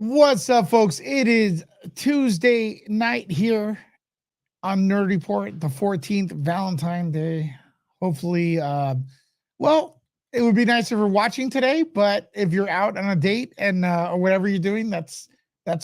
What's up, folks? It is Tuesday night here on Nerd Report, the 14th, Valentine's Day. Hopefully, well, it would be nice if you're watching today, but if you're out on a date and or whatever you're doing, that's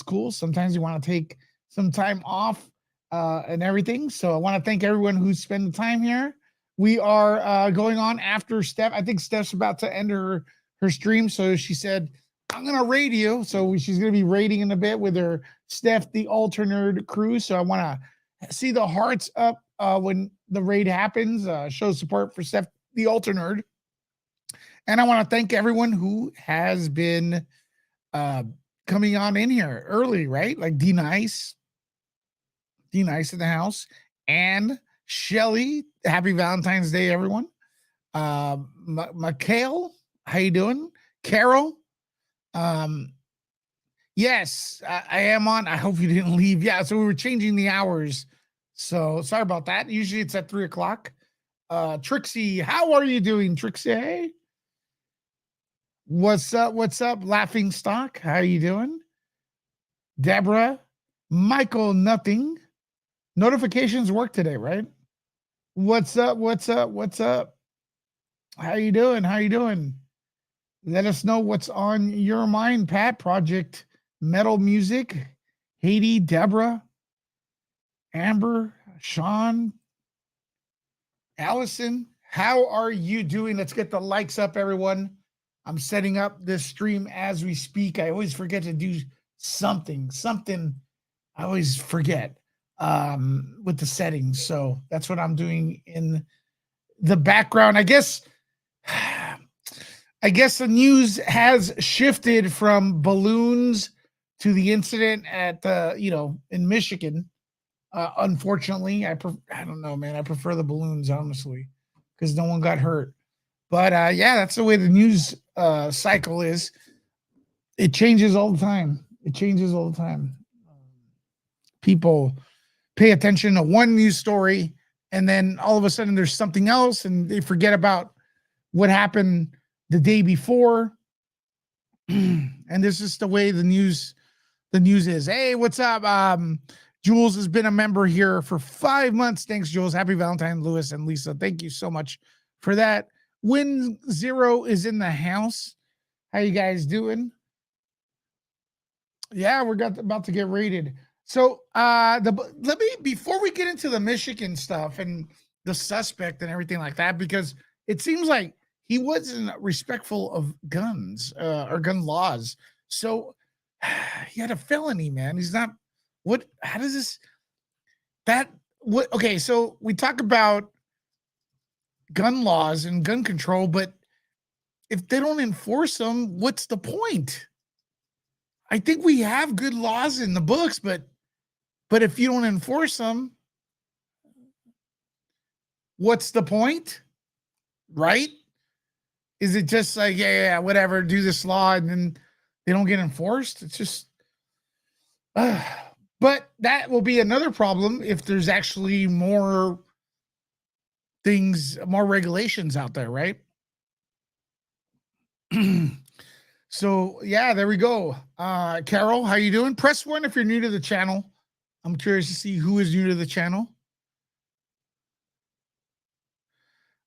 cool. Sometimes you want to take some time off and everything. So I want to thank everyone who spent the time here. We are going on after Steph. I think Steph's about to end her stream, so she said, I'm gonna raid you. So she's gonna be raiding in a bit with her Steph the Ultra Nerd crew. So I want to see the hearts up when the raid happens. Show support for Steph the Ultra Nerd, and I want to thank everyone who has been uh, coming on in here early, right? Like D Nice in the house, and Shelly. Happy Valentine's Day, everyone. Mikhail, how you doing? Carol. Yes, I am on. I hope you didn't leave. Yeah, so we were changing the hours. So sorry about that. Usually it's at 3:00. Trixie, how are you doing, Trixie? Hey? What's up? What's up? Laughing Stock, how you doing? Deborah, Michael, nothing. Notifications work today, right? What's up? What's up? What's up? How you doing? How you doing? Let us know what's on your mind, Pat. Project Metal Music, Haiti, Deborah, Amber, Sean, Allison. How are you doing? Let's get the likes up, everyone. I'm setting up this stream as we speak. I always forget to do something. I always forget with the settings. So that's what I'm doing in the background. I guess the news has shifted from balloons to the incident at in Michigan. Unfortunately, I don't know, man. I prefer the balloons, honestly, because no one got hurt. But yeah, that's the way the news cycle is. It changes all the time. People pay attention to one news story, and then all of a sudden there's something else, and they forget about what happened the day before. And this is the way the news is. Hey, what's up? Jules has been a member here for 5 months. Thanks, Jules. Happy Valentine, Lewis and Lisa. Thank you so much for that. Win Zero is in the house. How you guys doing? Yeah, we're about to get rated. So let me, before we get into the Michigan stuff and the suspect and everything like that, because it seems like he wasn't respectful of guns or gun laws. So he had a felony, man. He's not. What? How does this? That what? Okay, so we talk about gun laws and gun control, but if they don't enforce them, what's the point? I think we have good laws in the books, but if you don't enforce them, what's the point? Right? Is it just like, yeah, whatever, do this law, and then they don't get enforced? It's just, but that will be another problem if there's actually more things, more regulations out there, right? So yeah, there we go. Carol, how you doing? Press 1 if you're new to the channel. I'm curious to see who is new to the channel.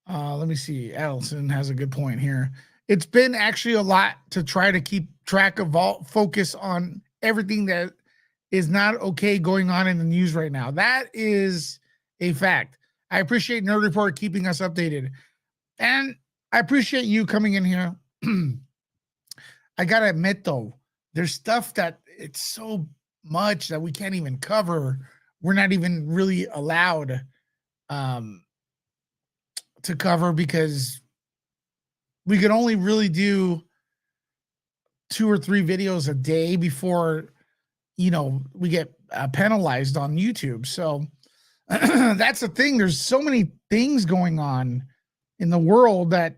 Let me see. Allison has a good point here. It's been actually a lot to try to keep track of focus on everything that is not okay going on in the news right now. That is a fact. I appreciate Nerd Report keeping us updated. And I appreciate you coming in here. I gotta admit, though, there's stuff that it's so much that we can't even cover. We're not even really allowed to cover, because we could only really do 2 or 3 videos a day before, we get penalized on YouTube. So that's the thing. There's so many things going on in the world that,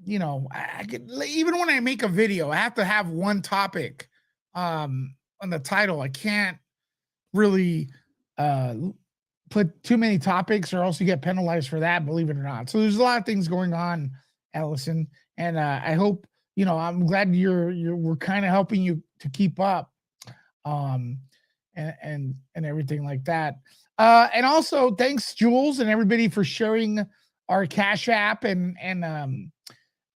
I could, even when I make a video, I have to have one topic on the title. I can't really put too many topics, or else you get penalized for that, believe it or not. So there's a lot of things going on, Allison, and I hope I'm glad we're kind of helping you to keep up, um, and everything like that. And also thanks Jules and everybody for sharing our Cash App and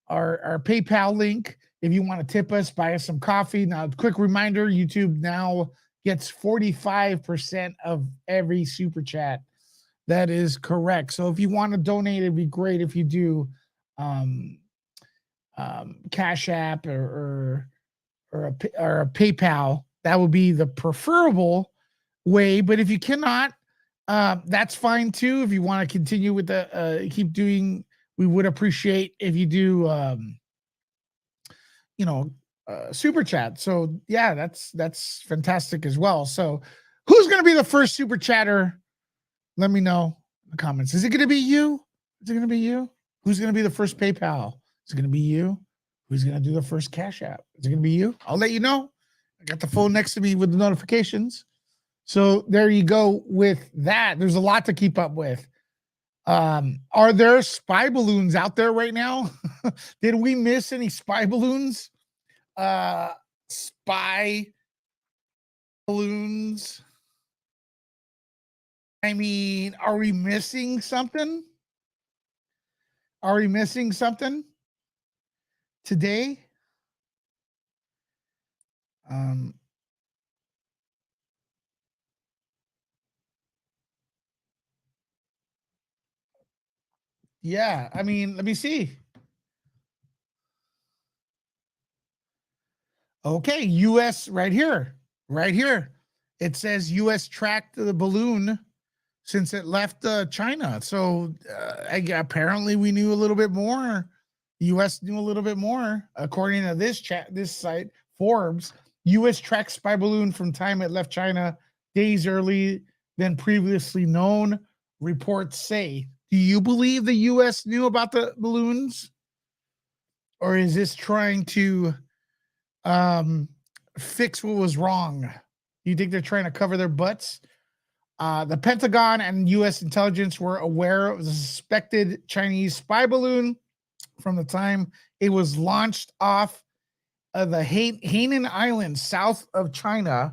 our PayPal link. If you want to tip us, buy us some coffee. Now, quick reminder: YouTube now gets 45% of every super chat. That is correct. So if you want to donate, it'd be great if you do. Um, Cash App or a PayPal. That would be the preferable way. But if you cannot, that's fine too. If you want to continue with the keep doing, we would appreciate if you do, you know, super chat. So yeah, that's fantastic as well. So who's going to be the first super chatter? Let me know in the comments. Is it going to be you? Is it going to be you? Who's going to be the first PayPal? Is it going to be you? Who's going to do the first Cash App? Is it going to be you? I'll let you know. I got the phone next to me with the notifications. So there you go with that. There's a lot to keep up with. Are there spy balloons out there right now? Did we miss any spy balloons? Spy balloons. I mean, are we missing something? Are we missing something today? Yeah, I mean, let me see. Okay, US right here. Right here. It says US tracked the balloon since it left China. So apparently we knew a little bit more. The US knew a little bit more. According to this site, Forbes, US tracked spy balloon from time it left China days early than previously known, reports say. Do you believe the US knew about the balloons? Or is this trying to fix what was wrong? You think they're trying to cover their butts? The Pentagon and U.S. intelligence were aware of the suspected Chinese spy balloon from the time it was launched off of the Hainan Islands south of China's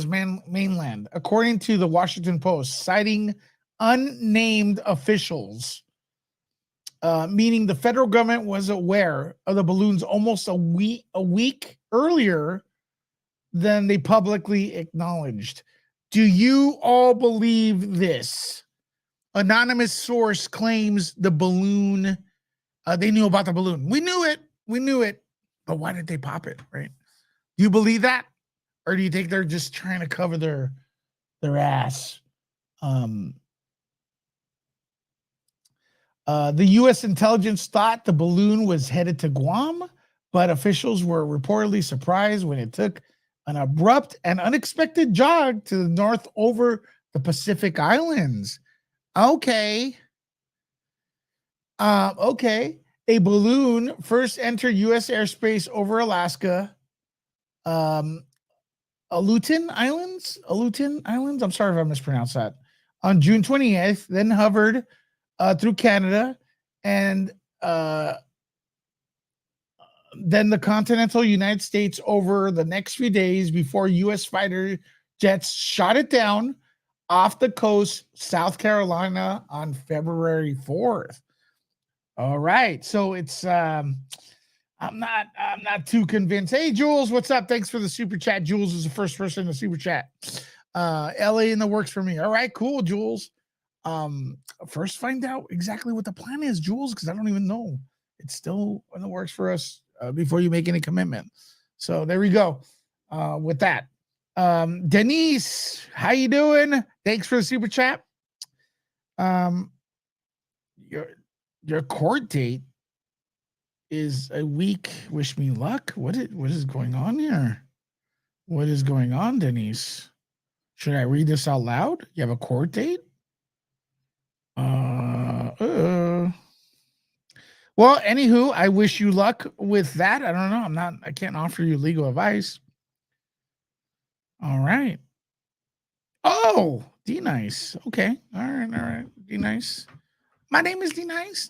mainland, according to the Washington Post, citing unnamed officials. Meaning the federal government was aware of the balloons almost a week earlier than they publicly acknowledged. Do you all believe this? Anonymous source claims the balloon. They knew about the balloon. We knew it. But why did they pop it? Right? Do you believe that, or do you think they're just trying to cover their ass? The U.S. intelligence thought the balloon was headed to Guam, but officials were reportedly surprised when it took an abrupt and unexpected jog to the north over the Pacific Islands. Okay. Okay. A balloon first entered U.S. airspace over Alaska. Aleutian Islands. I'm sorry if I mispronounced that. On June 28th, then hovered through Canada and then the continental United States over the next few days before U.S. fighter jets shot it down off the coast, South Carolina, on February 4th. All right, so it's I'm not too convinced. Hey, Jules, what's up? Thanks for the super chat. Jules is the first person in the super chat. LA in the works for me. All right, cool, Jules. First find out exactly what the plan is, Jules, because I don't even know. It's still in the works for us before you make any commitment. So there we go with that. Denise, how you doing? Thanks for the super chat. Your court date is a week. Wish me luck. What is going on here? What is going on, Denise? Should I read this out loud? You have a court date? Well, anywho, I wish you luck with that. I don't know. I can't offer you legal advice. All right. Oh, D Nice. Okay. All right. D Nice. My name is D Nice.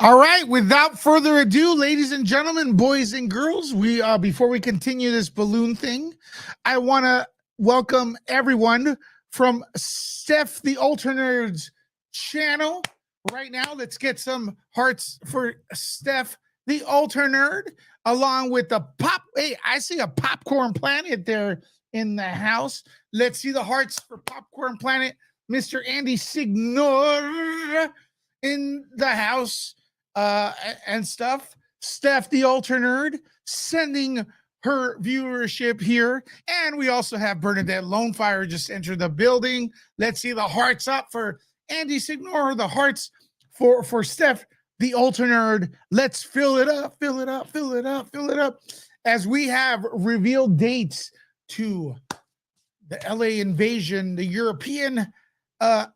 All right, without further ado, ladies and gentlemen, boys and girls, we before we continue this balloon thing, I want to welcome everyone from Steph the Alternerd's channel. Right now, let's get some hearts for Steph the Alternerd, along with the pop. Hey, I see a Popcorn Planet there in the house. Let's see the hearts for Popcorn Planet. Mr. Andy Signor in the house. And stuff. Steph the Alternerd sending her viewership here. And we also have Bernadette Lonefire just entered the building. Let's see the hearts up for Andy Signor, the hearts for Steph the Alternerd. Let's fill it up, fill it up, fill it up, fill it up. As we have revealed dates to the LA invasion, the European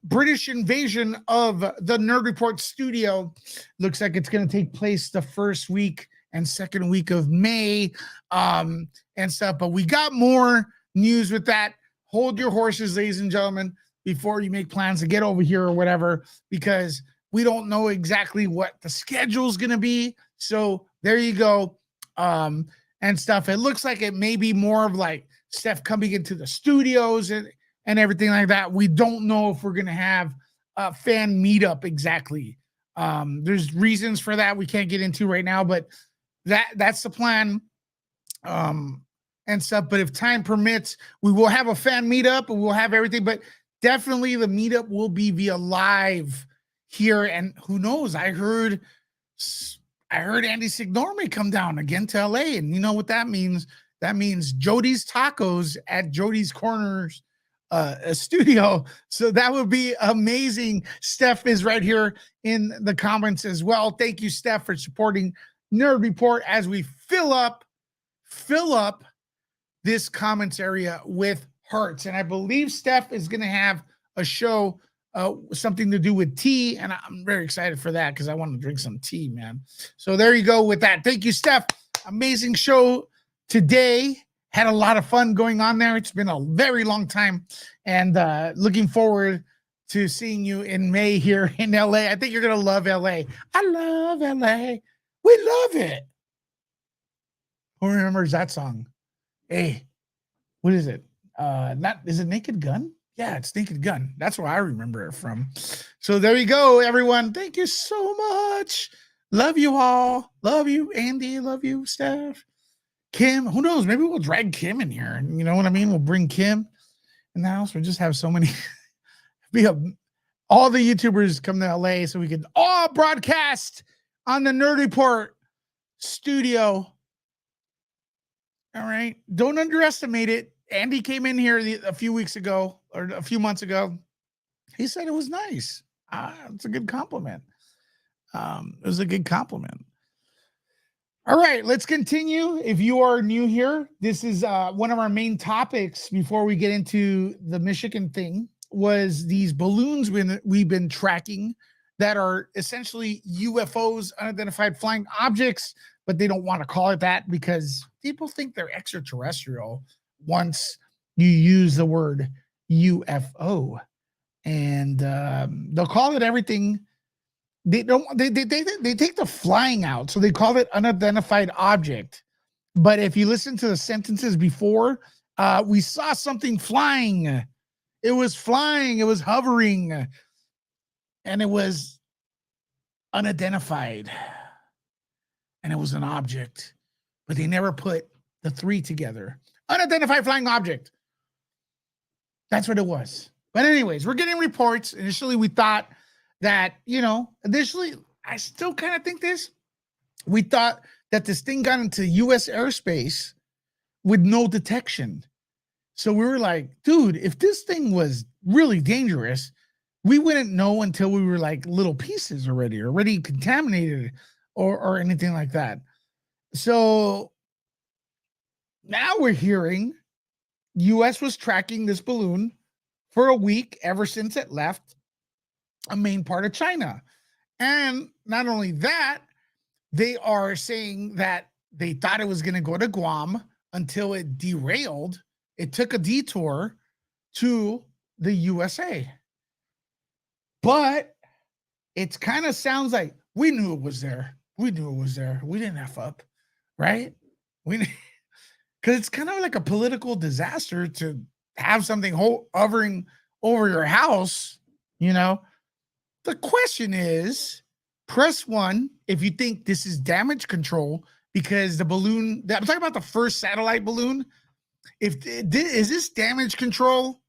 British invasion of the Nerd Report studio. Looks like it's going to take place the first week and second week of May and stuff. But we got more news with that. Hold your horses, ladies and gentlemen, before you make plans to get over here or whatever, because we don't know exactly what the schedule is going to be. So there you go. And stuff. It looks like it may be more of like Steph coming into the studios and everything like that. We don't know if we're going to have a fan meetup exactly. There's reasons for that we can't get into right now, but that's the plan and stuff. But if time permits, we will have a fan meetup and we'll have everything, but definitely the meetup will be via live here. And who knows, I heard Andy Signor may come down again to LA, and you know what that means? That means Jody's Tacos at Jody's Corners a studio. So that would be amazing. Steph is right here in the comments as well. Thank you, Steph, for supporting Nerd Report as we fill up this comments area with hearts. And I believe Steph is going to have a show, something to do with tea, and I'm very excited for that because I want to drink some tea, man. So there you go with that. Thank you, Steph. Amazing show today. Had a lot of fun going on there. It's been a very long time, and looking forward to seeing you in May here in LA. I think you're going to love LA. I love LA. We love it. Who remembers that song? Hey, what is it? Is it Naked Gun? Yeah, it's Naked Gun. That's where I remember it from. So there you go, everyone. Thank you so much. Love you all. Love you, Andy. Love you, Steph. Kim, who knows? Maybe we'll drag Kim in here. You know what I mean? We'll bring Kim in the house. We'll just have so many. All the YouTubers come to LA so we can all broadcast on the Nerd Report studio. All right. Don't underestimate it. Andy came in here a few weeks ago or a few months ago. He said it was nice. It's a good compliment. It was a good compliment. All right, let's continue. If you are new here, this is one of our main topics before we get into the Michigan thing was these balloons we've been tracking that are essentially UFOs, unidentified flying objects, but they don't want to call it that because people think they're extraterrestrial once you use the word UFO. And they'll call it everything. They take the flying out, so they call it unidentified object. But if you listen to the sentences before, we saw something flying. It was flying, it was hovering, and it was unidentified. And it was an object, but they never put the three together. Unidentified flying object. That's what it was. But anyways, we're getting reports. Initially, we thought that, initially, I still kind of think this. We thought that this thing got into U.S. airspace with no detection. So we were like, dude, if this thing was really dangerous, we wouldn't know until we were like little pieces already contaminated or anything like that. So now we're hearing U.S. was tracking this balloon for a week ever since it left a main part of China. And not only that, they are saying that they thought it was going to go to Guam until it derailed. It took a detour to the USA. But it kind of sounds like We knew it was there. We knew it was there. We didn't F up, right? We because it's kind of like a political disaster to have something hovering over your house, you know. The question is, press 1 if you think this is damage control because the balloon, I'm talking about the first satellite balloon. Is this damage control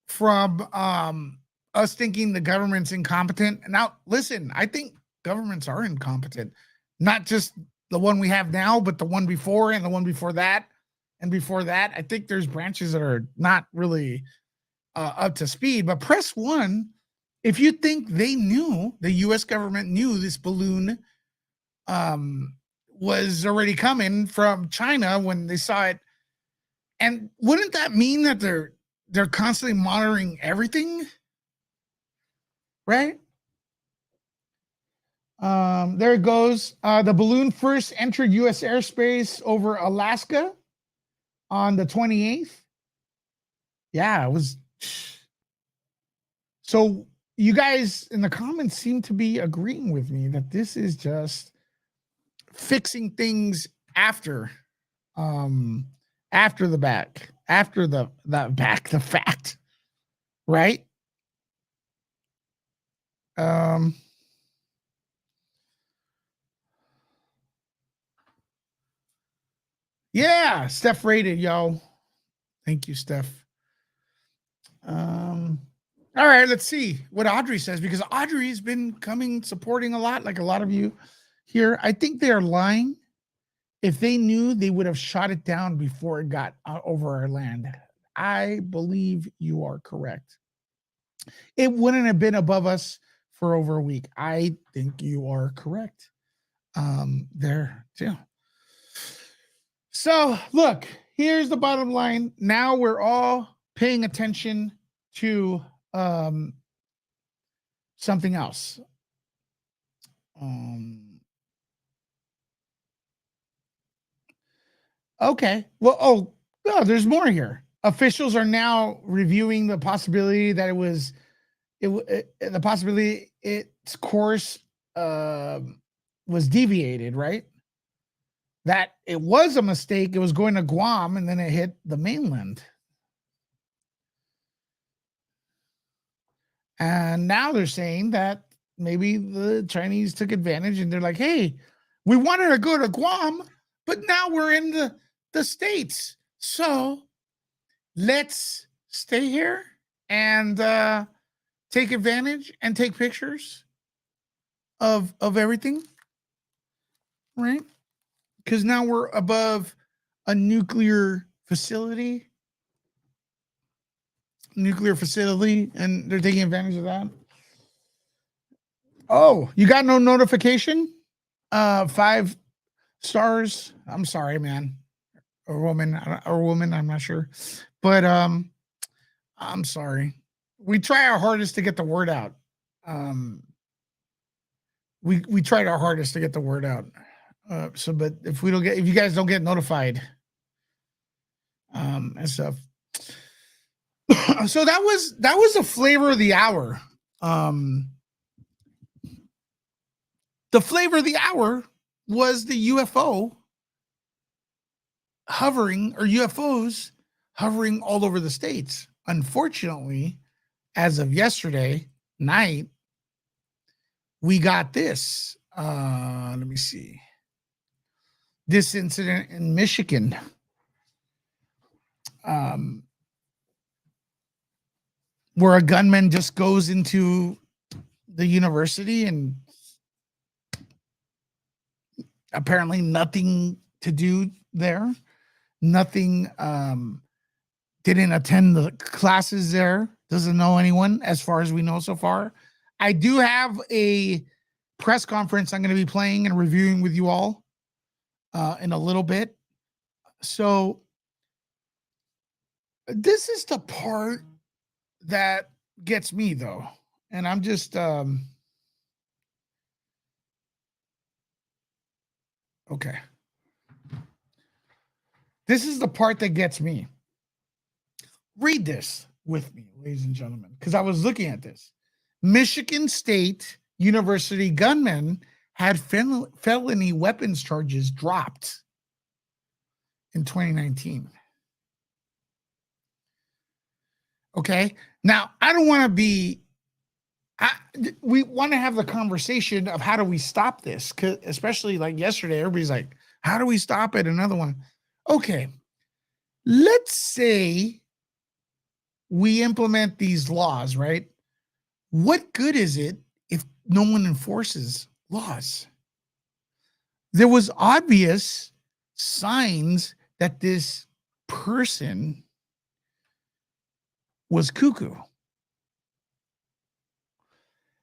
from us thinking the government's incompetent? Now, listen, I think governments are incompetent, not just the one we have now, but the one before and the one before that and before that. I think there's branches that are not really up to speed. But press 1 if you think they knew, the U.S. government knew this balloon was already coming from China when they saw it. And wouldn't that mean that they're constantly monitoring everything? Right? There it goes. The balloon first entered U.S. airspace over Alaska on the 28th. Yeah, it was. So you guys in the comments seem to be agreeing with me that this is just fixing things after the fact, right? Yeah, Steph rated, yo. Thank you, Steph. All right, let's see what Audrey says, because Audrey's been supporting a lot, like a lot of you here. I think they are lying. If they knew, they would have shot it down before it got over our land. I believe you are correct. It wouldn't have been above us for over a week. I think you are correct. There too. So look, here's the bottom line. Now we're all paying attention to something else. Okay. Well, there's more here. Officials are now reviewing the possibility that its course was deviated, right? That it was a mistake. It was going to Guam and then it hit the mainland. And now they're saying that maybe the Chinese took advantage and they're like, hey, we wanted to go to Guam, but now we're in the States. So let's stay here and take advantage and take pictures of everything, right? Because now we're above a nuclear facility, and they're taking advantage of that. Oh, you got no notification? 5 stars. I'm sorry, man. Or woman, I'm not sure. But I'm sorry. We try our hardest to get the word out. We tried our hardest to get the word out. But if you guys don't get notified, and stuff. So that was the flavor of the hour. The flavor of the hour was the UFOs hovering all over the States. Unfortunately, as of yesterday night, we got this. Let me see. This incident in Michigan. Where a gunman just goes into the university and apparently nothing to do there. Nothing, didn't attend the classes there. Doesn't know anyone as far as we know so far. I do have a press conference I'm going to be playing and reviewing with you all in a little bit. So this is the part that gets me, though. And I'm just okay. This is the part that gets me. Read this with me, ladies and gentlemen, because I was looking at this. Michigan State university gunmen had felony weapons charges dropped in 2019. Okay. Now, I don't want to be, we want to have the conversation of how do we stop this? 'Cause especially like yesterday, everybody's like, how do we stop it? Another one. Okay. Let's say we implement these laws, right? What good is it if no one enforces laws? There was obvious signs that this person was cuckoo.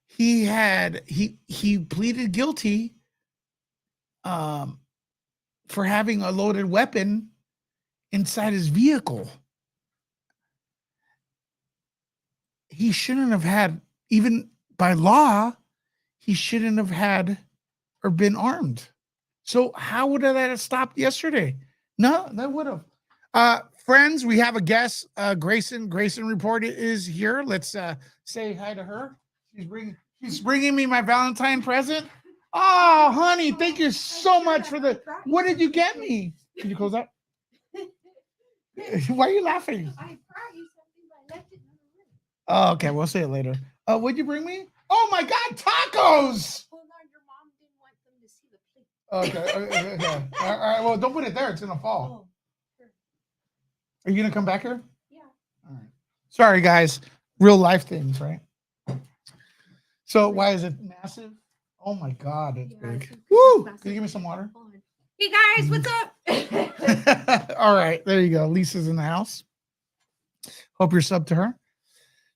He pleaded guilty for having a loaded weapon inside his vehicle. He shouldn't have had, even by law, he shouldn't have had or been armed. So how would that have stopped yesterday? No, that would have. Friends, we have a guest. Grayson Report is here. Let's say hi to her. She's bringing me my Valentine present. Oh, honey, thank you so much for the. What did you get me? Can you close that? Why are you laughing? I brought you something, but I left it in the room. Oh, okay, we'll say it later. What'd you bring me? Oh my God, tacos! Hold on, your mom didn't want them to see the plate. Okay. All right. Well, don't put it there. It's gonna fall. Oh, sure. Are you gonna come back here? Yeah. All right. Sorry, guys. Real life things, right? So why is it massive? Oh my God, it's big. Woo! Can you give me some water? Hey guys, what's up? All right, there you go. Lisa's in the house. Hope you're sub to her.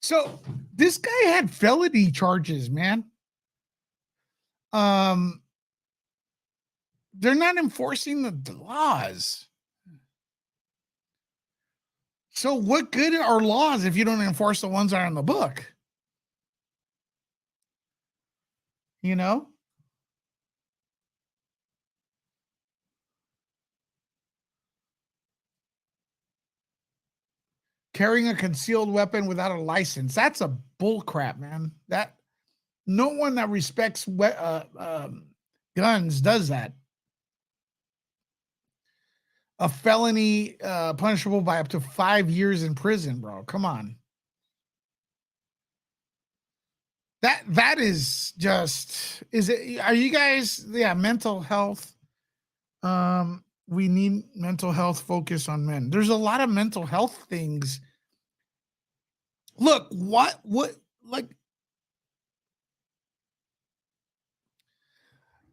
So this guy had felony charges, man. They're not enforcing the laws. So what good are laws if you don't enforce the ones that are in the book? You know? Carrying a concealed weapon without a license. That's a bull crap, man. That no one that respects guns does that. A felony punishable by up to 5 years in prison, bro. Come on. That is just, is it, are you guys, yeah, mental health. We need mental health focus on men. There's a lot of mental health things. Look, what like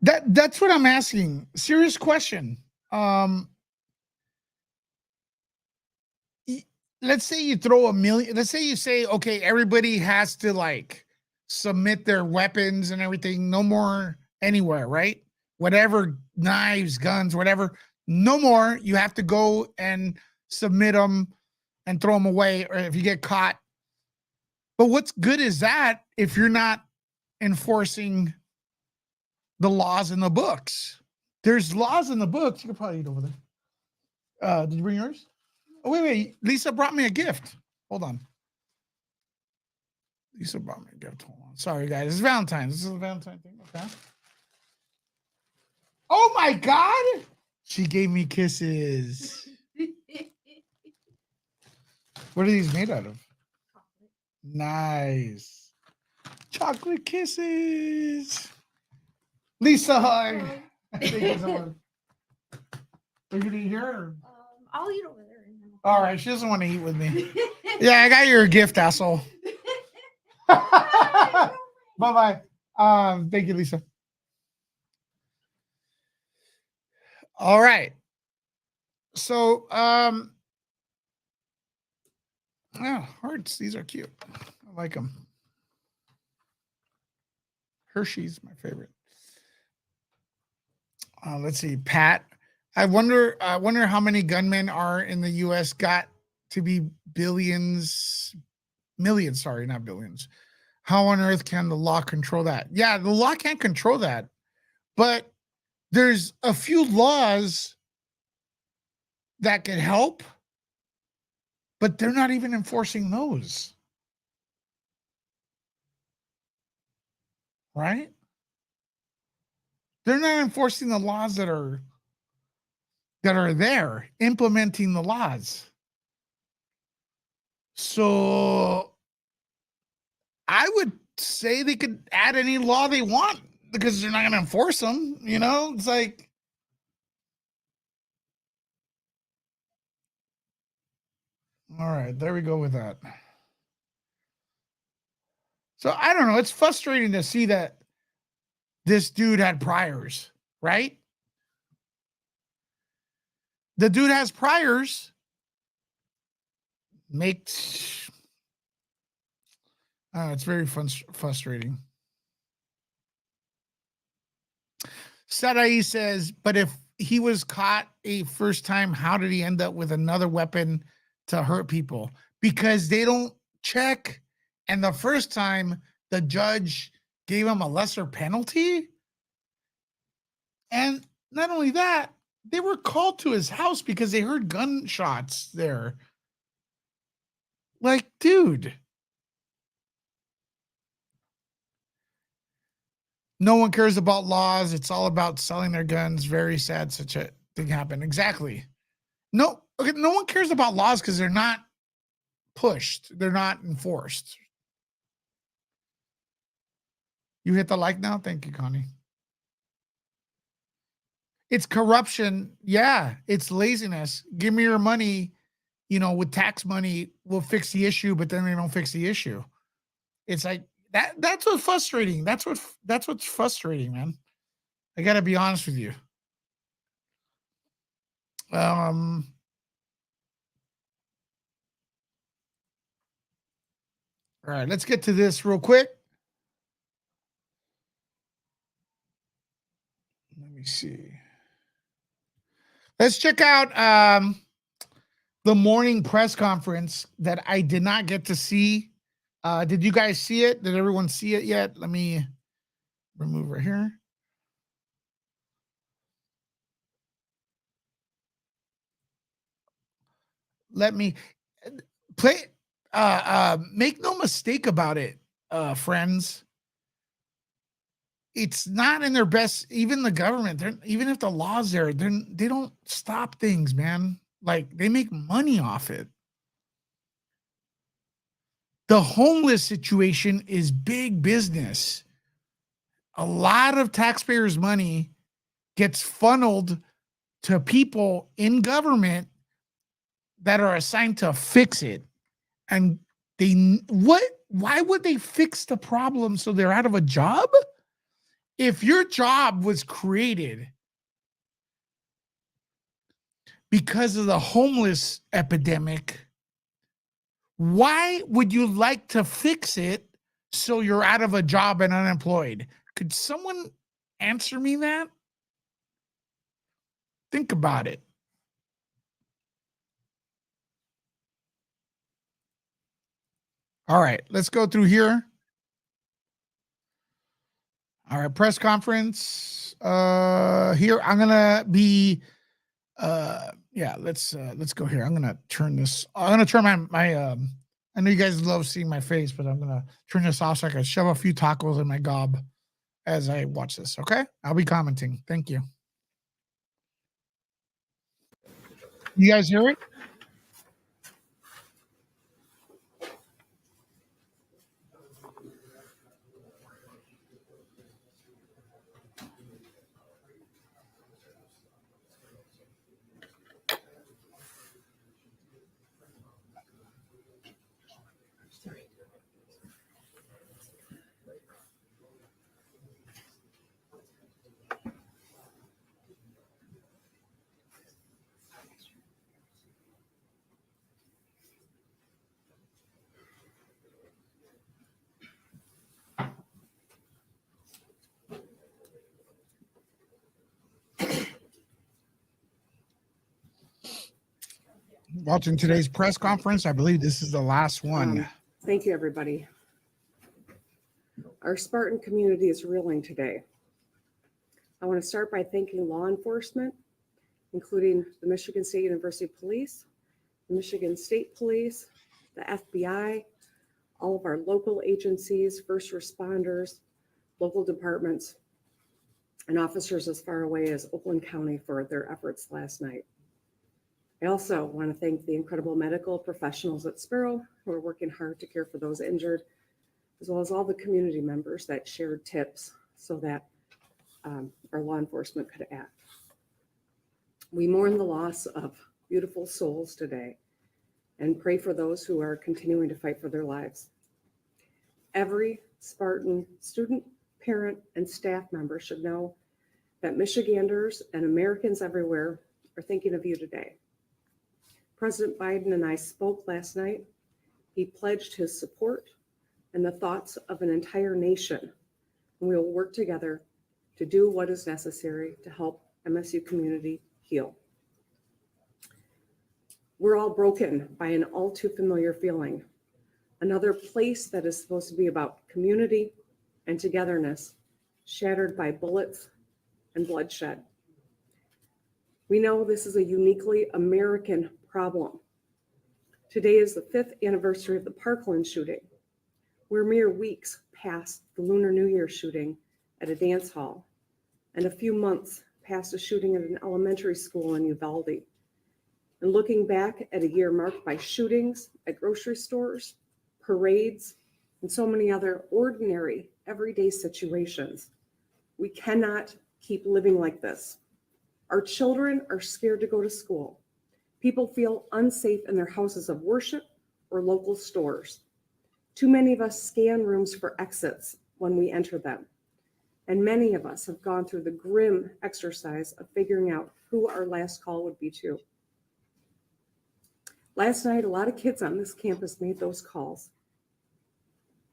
that's what I'm asking. Serious question. Let's say you throw a million, let's say you say, okay, everybody has to like submit their weapons and everything, no more anywhere, right? Whatever, knives, guns, whatever, no more. You have to go and submit them and throw them away, or if you get caught. But what's good is that if you're not enforcing the laws in the books? There's laws in the books. You could probably eat over there. Did you bring yours? Oh, wait. Lisa brought me a gift. Hold on. Lisa brought me a gift. Hold on. Sorry, guys. It's Valentine's. This is a Valentine thing. Okay. Oh, my God. She gave me kisses. What are these made out of? Chocolate. Nice. Chocolate kisses. Lisa, hug. Thank you so much. Are you going to eat here? Or? I'll eat over there. All right, she doesn't want to eat with me. Yeah, I got your gift, asshole. Bye-bye. Thank you, Lisa. All right. So, oh, hearts. These are cute. I like them. Hershey's my favorite. Let's see, Pat. I wonder how many gunmen are in the U.S. Got to be millions, sorry, not billions. How on earth can the law control that? Yeah, the law can't control that. But there's a few laws that could help, but they're not even enforcing those. right? They're not enforcing the laws that are there, implementing the laws. So I would say they could add any law they want because they're not going to enforce them. You know, it's like, all right, there we go with that. So I don't know. It's frustrating to see that this dude had priors, right? The dude has priors. Makes it's very frustrating. Sadai says, but if he was caught a first time, how did he end up with another weapon to hurt people? Because they don't check. And the first time the judge gave him a lesser penalty. And not only that, they were called to his house because they heard gunshots there. Like, dude. No one cares about laws. It's all about selling their guns. Very sad such a thing happened. Exactly. No, okay, no one cares about laws because they're not pushed. They're not enforced. You hit the like now? Thank you, Connie. It's corruption. Yeah, it's laziness. Give me your money, with tax money, we'll fix the issue, but then they don't fix the issue. It's like that's what's frustrating. That's what's frustrating, man. I gotta be honest with you. All right, let's get to this real quick. Let me see. Let's check out the morning press conference that I did not get to see. Did you guys see it? Did everyone see it yet? Let me remove right here. Let me play. Make no mistake about it, friends. It's not in their best. Even the government, even if the law's there, they don't stop things, man. Like they make money off it. The homeless situation is big business. A lot of taxpayers' money gets funneled to people in government that are assigned to fix it. And why would they fix the problem so they're out of a job? If your job was created because of the homeless epidemic, why would you like to fix it so you're out of a job and unemployed? Could someone answer me that? Think about it. All right, let's go through here. All right, press conference. Here I'm gonna be. Yeah, let's go here. I'm gonna turn this. I'm gonna turn my. I know you guys love seeing my face, but I'm gonna turn this off so I can shove a few tacos in my gob as I watch this. Okay, I'll be commenting. Thank you. You guys hear it? Watching today's press conference, I believe this is the last one. Thank you, everybody. Our Spartan community is reeling today. I want to start by thanking law enforcement, including the Michigan State University Police, the Michigan State Police, the FBI, all of our local agencies, first responders, local departments, and officers as far away as Oakland County for their efforts last night. I also want to thank the incredible medical professionals at Sparrow who are working hard to care for those injured, as well as all the community members that shared tips so that our law enforcement could act. We mourn the loss of beautiful souls today and pray for those who are continuing to fight for their lives. Every Spartan student, parent, and staff member should know that Michiganders and Americans everywhere are thinking of you today. President Biden and I spoke last night. He pledged his support and the thoughts of an entire nation. And we will work together to do what is necessary to help MSU community heal. We're all broken by an all too familiar feeling. Another place that is supposed to be about community and togetherness, shattered by bullets and bloodshed. We know this is a uniquely American problem. Today is the 5th anniversary of the Parkland shooting. We're mere weeks past the Lunar New Year shooting at a dance hall, and a few months past a shooting at an elementary school in Uvalde. And looking back at a year marked by shootings at grocery stores, parades, and so many other ordinary, everyday situations, we cannot keep living like this. Our children are scared to go to school. People feel unsafe in their houses of worship or local stores. Too many of us scan rooms for exits when we enter them. And many of us have gone through the grim exercise of figuring out who our last call would be to. Last night, a lot of kids on this campus made those calls.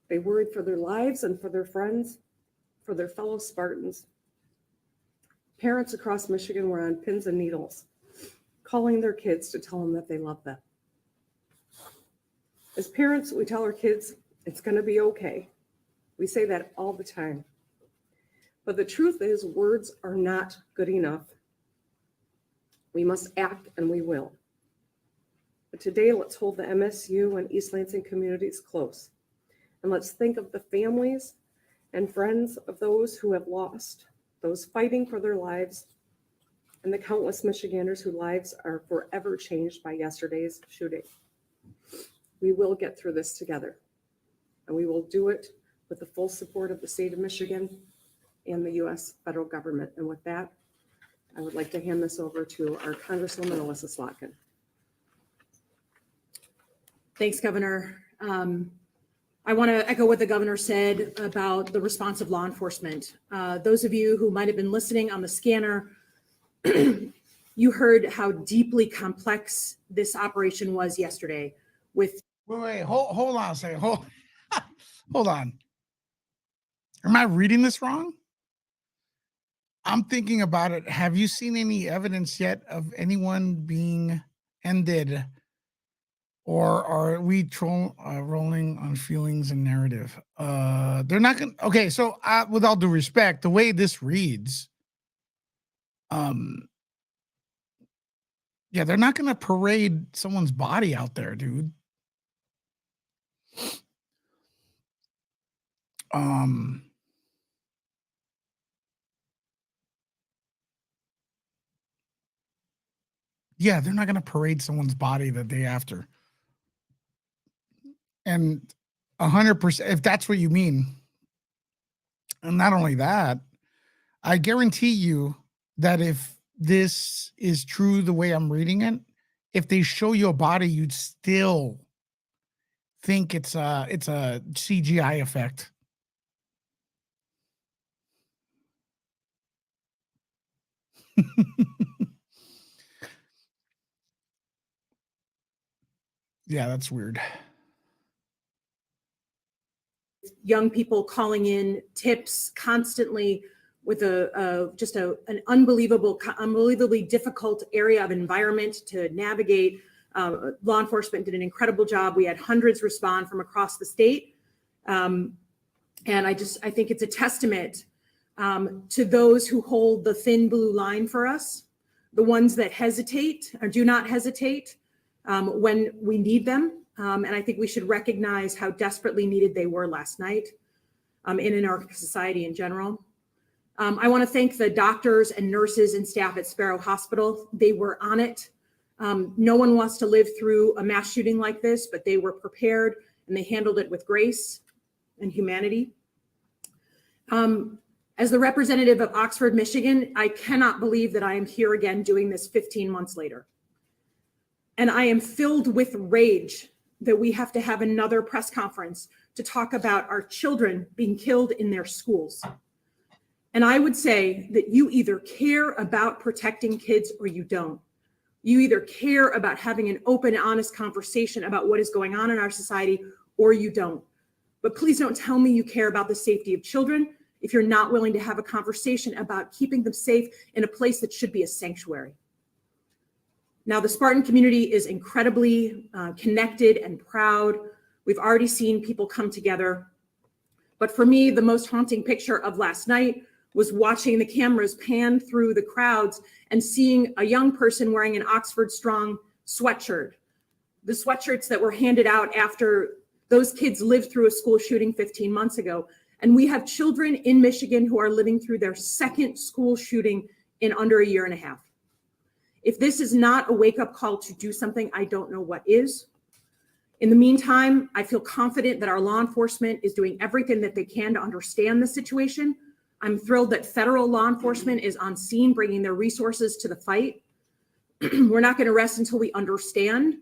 They worried for their lives and for their friends, for their fellow Spartans. Parents across Michigan were on pins and needles, calling their kids to tell them that they love them. As parents, we tell our kids, it's going to be okay. We say that all the time. But the truth is, words are not good enough. We must act, and we will. But today, let's hold the MSU and East Lansing communities close. And let's think of the families and friends of those who have lost, those fighting for their lives, and the countless Michiganders whose lives are forever changed by yesterday's shooting. We will get through this together, and we will do it with the full support of the state of Michigan and the U.S. federal government. And with that, I would like to hand this over to our Congresswoman Alyssa Slotkin. Thanks, Governor. I want to echo what the governor said about the response of law enforcement. Those of you who might have been listening on the scanner, you heard how deeply complex this operation was yesterday. With hold on a second. Hold on. Am I reading this wrong? I'm thinking about it. Have you seen any evidence yet of anyone being ended? Or are we rolling on feelings and narrative? They're not going to. Okay, so with all due respect, the way this reads, yeah, they're not going to parade someone's body out there, dude. Yeah, they're not going to parade someone's body the day after. And 100%, if that's what you mean. And not only that, I guarantee you that if this is true the way I'm reading it, if they show you a body, you'd still think it's a CGI effect. Yeah, that's weird. young people calling in tips constantly with an unbelievably difficult area of environment to navigate. Law enforcement did an incredible job. We had hundreds respond from across the state. And I think it's a testament to those who hold the thin blue line for us, the ones that hesitate or do not hesitate when we need them. And I think we should recognize how desperately needed they were last night. in our society in general. I want to thank the doctors and nurses and staff at Sparrow Hospital. They were on it. No one wants to live through a mass shooting like this, but they were prepared and they handled it with grace and humanity. As the representative of Oxford, Michigan, I cannot believe that I am here again doing this 15 months later. And I am filled with rage that we have to have another press conference to talk about our children being killed in their schools. And I would say that you either care about protecting kids or you don't. You either care about having an open, honest conversation about what is going on in our society or you don't. But please don't tell me you care about the safety of children if you're not willing to have a conversation about keeping them safe in a place that should be a sanctuary. Now, the Spartan community is incredibly connected and proud. We've already seen people come together. But for me, the most haunting picture of last night was watching the cameras pan through the crowds and seeing a young person wearing an Oxford Strong sweatshirt. The sweatshirts that were handed out after those kids lived through a school shooting 15 months ago. And we have children in Michigan who are living through their second school shooting in under a year and a half. If this is not a wake-up call to do something, I don't know what is. In the meantime, I feel confident that our law enforcement is doing everything that they can to understand the situation. I'm thrilled that federal law enforcement is on scene, bringing their resources to the fight. We're not going to rest until we understand.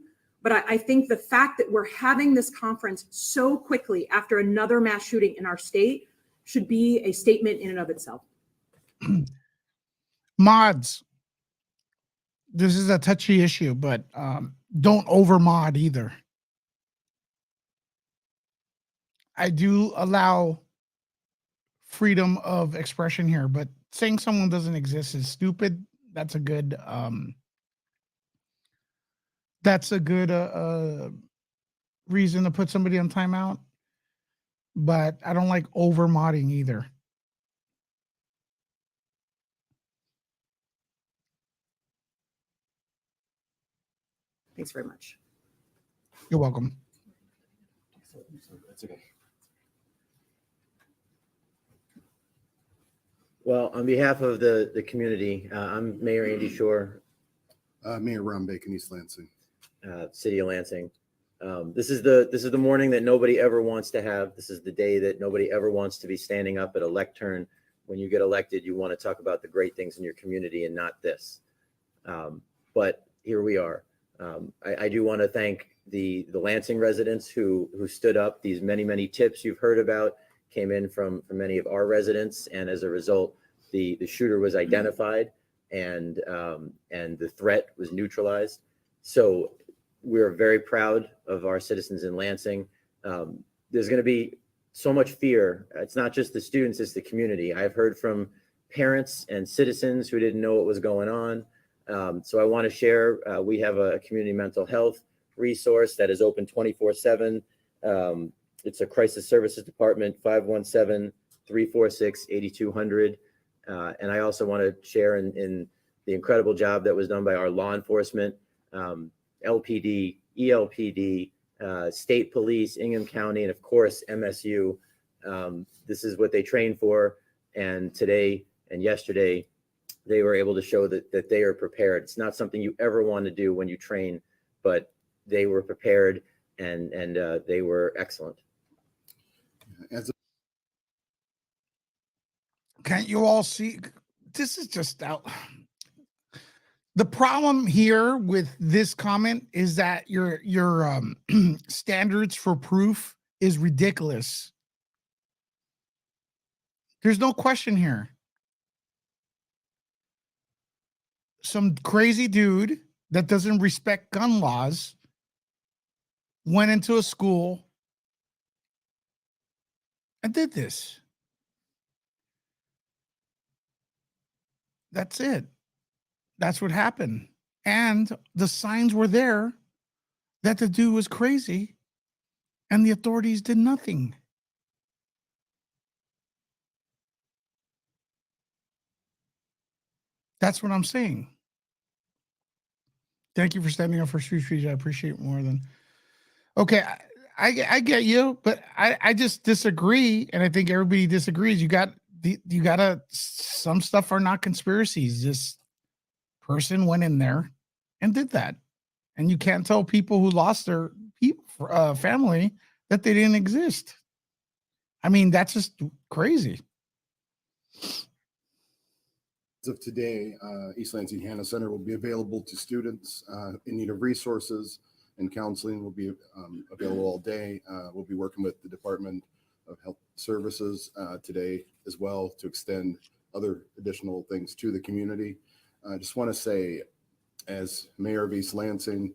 But I think the fact that we're having this conference so quickly after another mass shooting in our state should be a statement in and of itself. Mods. This is a touchy issue, but don't over mod either. I do allow freedom of expression here, but saying someone doesn't exist is stupid. That's a good reason to put somebody on timeout, but I don't like over modding either. Thanks very much. You're welcome. That's okay. Well, on behalf of the community, I'm Mayor Andy Shore, Mayor Ron Bacon, East Lansing. City of Lansing. This is the morning that nobody ever wants to have. This is the day that nobody ever wants to be standing up at a lectern. When you get elected, you want to talk about the great things in your community and not this. But here we are. I do want to thank the Lansing residents who stood up. These many tips you've heard about came in from many of our residents, and as a result, the shooter was identified and the threat was neutralized. So we're very proud of our citizens in Lansing. There's going to be so much fear. It's not just the students, it's the community. I've heard from parents and citizens who didn't know what was going on. So I want to share, we have a community mental health resource that is open 24/7. It's a crisis services department, 517-346-8200. And I also want to share in the incredible job that was done by our law enforcement, LPD, ELPD, state police, Ingham County, and of course, MSU. This is what they train for. And today and yesterday, they were able to show that they are prepared. It's not something you ever want to do when you train, but they were prepared and they were excellent. Can't you all see? This is just out. The problem here with this comment is that your standards for proof is ridiculous. There's no question here. Some crazy dude that doesn't respect gun laws went into a school and did this. That's it. That's what happened. And the signs were there that the dude was crazy and the authorities did nothing. That's what I'm saying. Thank you for standing up for Street Street. I appreciate it more than. Okay. I get you, but I just disagree, and I think everybody disagrees. You gotta some stuff are not conspiracies. This person went in there and did that, and you can't tell people who lost their family that they didn't exist. I mean, that's just crazy. As of today, East Lansing Hannah Center will be available to students in need of resources, and counseling will be available all day. We'll be working with the Department of Health Services today as well to extend other additional things to the community. I just want to say, as mayor of East Lansing,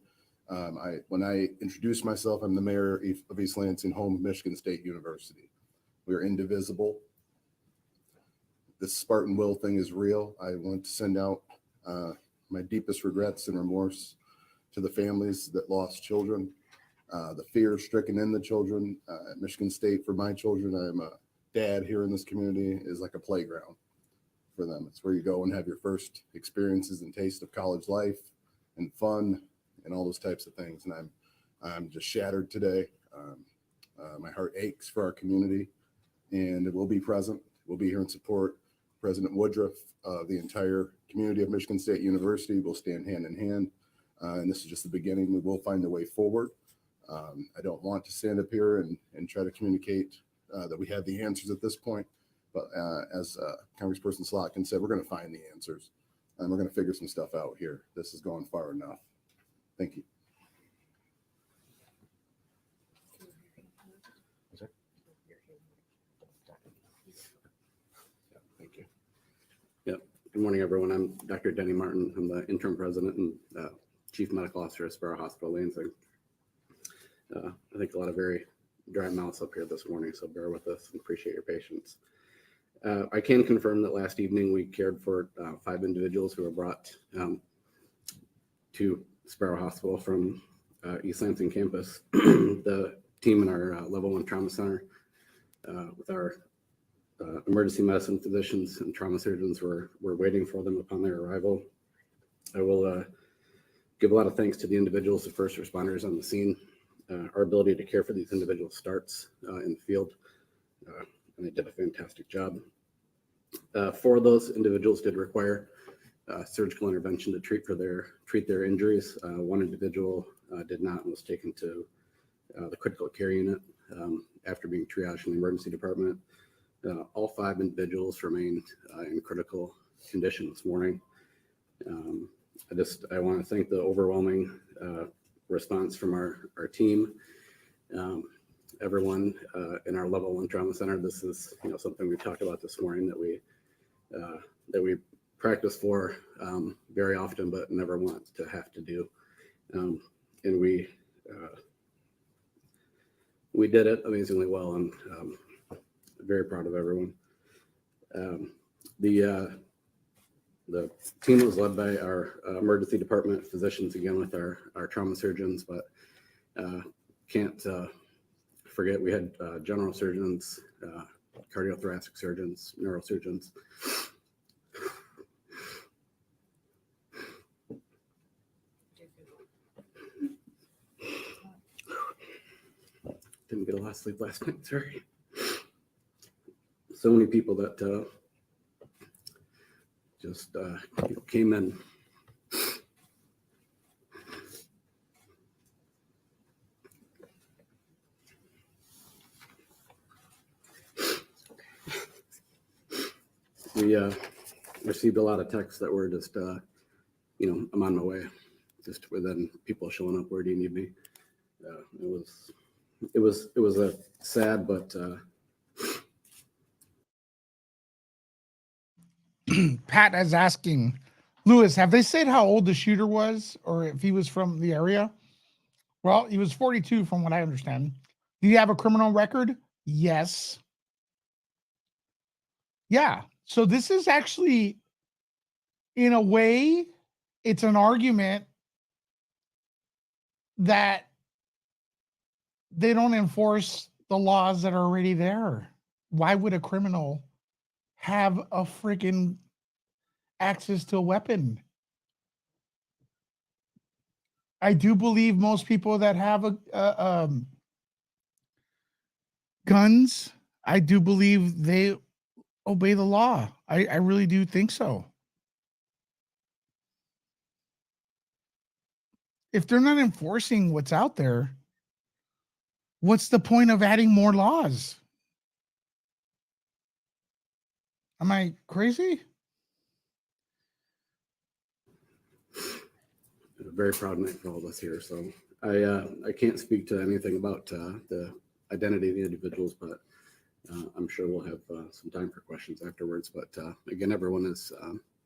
when I introduce myself, I'm the mayor of East Lansing, home of Michigan State University. We are indivisible. This Spartan Will thing is real. I want to send out my deepest regrets and remorse to the families that lost children, the fear stricken in the children. At Michigan State, for my children, I'm a dad here in this community, is like a playground for them. It's where you go and have your first experiences and taste of college life and fun and all those types of things. And I'm just shattered today. My heart aches for our community, and it will be present. We'll be here in support. President Woodruff, the entire community of Michigan State University will stand hand in hand. And this is just the beginning. We will find a way forward. I don't want to stand up here and try to communicate that we have the answers at this point. But as Congressperson Slotkin said, we're going to find the answers, and we're going to figure some stuff out here. This has gone far enough. Thank you. Thank you. Good morning, everyone. I'm Dr. Denny Martin. I'm the interim president and chief medical officer at Sparrow Hospital, Lansing. I think a lot of very dry mouths up here this morning, so bear with us and appreciate your patience. I can confirm that last evening we cared for 5 individuals who were brought to Sparrow Hospital from East Lansing campus. The team in our level 1 trauma center with our emergency medicine physicians and trauma surgeons were waiting for them upon their arrival. I will give a lot of thanks to the individuals, the first responders on the scene. Our ability to care for these individuals starts in the field, and they did a fantastic job. 4 of those individuals did require surgical intervention to treat their injuries. 1 individual did not and was taken to the critical care unit after being triaged in the emergency department. All 5 individuals remain in critical condition this morning. I want to thank the overwhelming response from our team, everyone in our level 1 trauma center. This is something we talked about this morning that we practice for very often, but never want to have to do. And we did it amazingly well, and very proud of everyone. The team was led by our emergency department physicians, again with our trauma surgeons, but can't forget we had general surgeons, cardiothoracic surgeons, neurosurgeons. Didn't get a lot of sleep last night, sorry. So many people that just came in. We received a lot of texts that were just, I'm on my way. Just within people showing up. Where do you need me? It was a sad, but Pat is asking, Lewis, have they said how old the shooter was or if he was from the area? Well, he was 42 from what I understand. Do you have a criminal record? Yes. Yeah. So this is actually, in a way, it's an argument that they don't enforce the laws that are already there. Why would a criminal have a freaking access to a weapon? I do believe most people that have guns, I do believe they obey the law. I really do think so. If they're not enforcing what's out there, what's the point of adding more laws? Am I crazy? A very proud night for all of us here. So I can't speak to anything about the identity of the individuals, but I'm sure we'll have some time for questions afterwards. But again, everyone is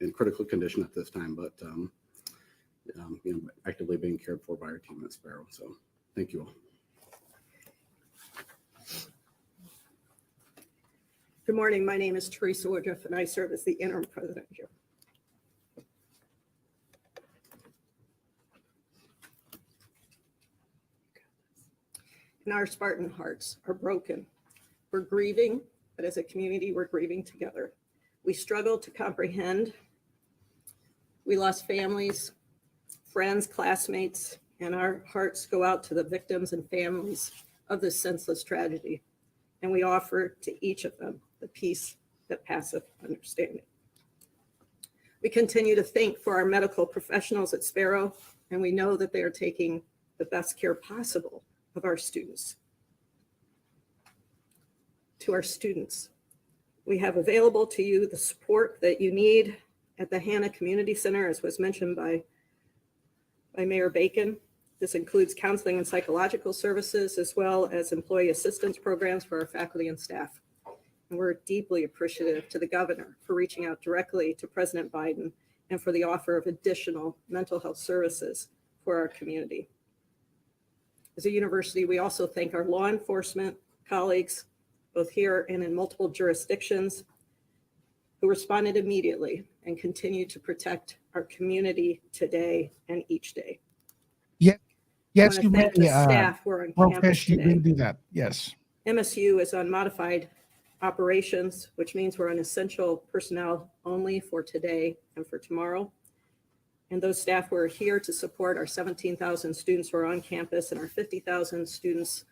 in critical condition at this time, but actively being cared for by our team at Sparrow. So thank you all. Good morning. My name is Teresa Woodruff, and I serve as the interim president here. And our Spartan hearts are broken. We're grieving, but as a community, we're grieving together. We struggle to comprehend. We lost families, friends, classmates, and our hearts go out to the victims and families of this senseless tragedy. And we offer to each of them the peace that passeth understanding. We continue to thank for our medical professionals at Sparrow, and we know that they are taking the best care possible of our students. To our students, we have available to you the support that you need at the Hannah Community Center, as was mentioned by Mayor Bacon. This includes counseling and psychological services, as well as employee assistance programs for our faculty and staff. And we're deeply appreciative to the governor for reaching out directly to President Biden and for the offer of additional mental health services for our community. As a university, we also thank our law enforcement colleagues, both here and in multiple jurisdictions, who responded immediately and continue to protect our community today and each day. Yes, I you want to may. thank the staff who are on campus You may today. do that. Yes. MSU is on modified operations, which means we're on essential personnel only for today and for tomorrow. And those staff who are here to support our 17,000 students who are on campus and our 50,000 students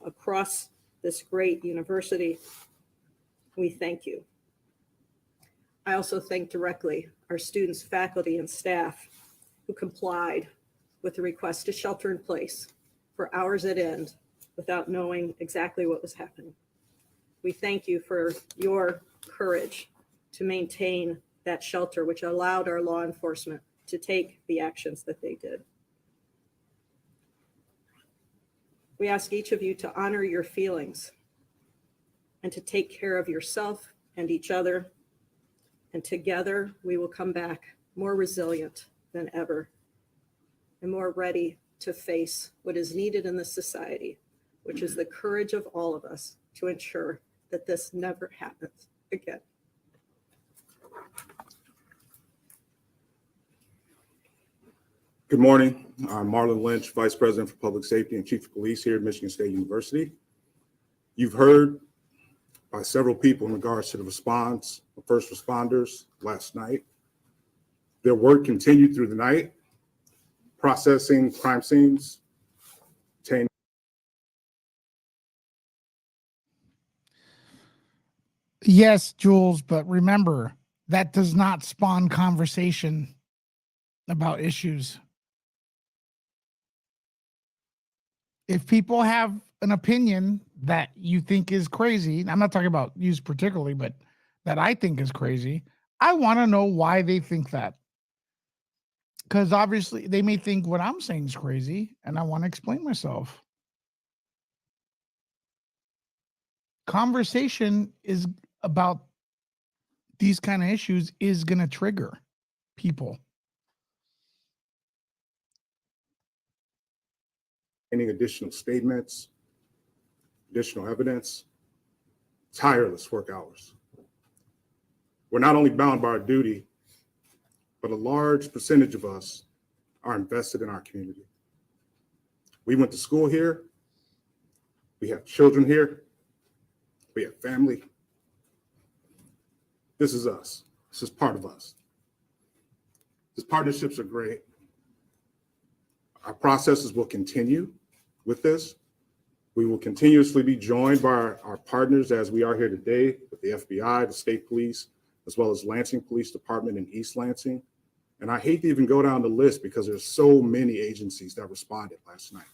across this great university, we thank you. I also thank directly our students, faculty, and staff who complied with the request to shelter in place for hours at end without knowing exactly what was happening. We thank you for your courage to maintain that shelter, which allowed our law enforcement to take the actions that they did. We ask each of you to honor your feelings and to take care of yourself and each other. And together we will come back more resilient than ever and more ready to face what is needed in this society, which is the courage of all of us to ensure that this never happens again. Good morning. I'm Marlon Lynch, Vice President for Public Safety and Chief of Police here at Michigan State University. You've heard by several people in regards to the response of first responders last night. Their work continued through the night, processing crime scenes, obtaining. Yes, Jules, but remember, that does not spawn conversation about issues. If people have an opinion that you think is crazy, I'm not talking about you particularly, but that I think is crazy, I want to know why they think that. Because obviously they may think what I'm saying is crazy, and I want to explain myself. Conversation is about these kind of issues is going to trigger people. Any additional statements, additional evidence, tireless work hours. We're not only bound by our duty, but a large percentage of us are invested in our community. We went to school here. We have children here. We have family. This is us. This is part of us. These partnerships are great. Our processes will continue with this. We will continuously be joined by our partners as we are here today with the FBI, the state police, as well as Lansing Police Department in East Lansing. And I hate to even go down the list because there's so many agencies that responded last night,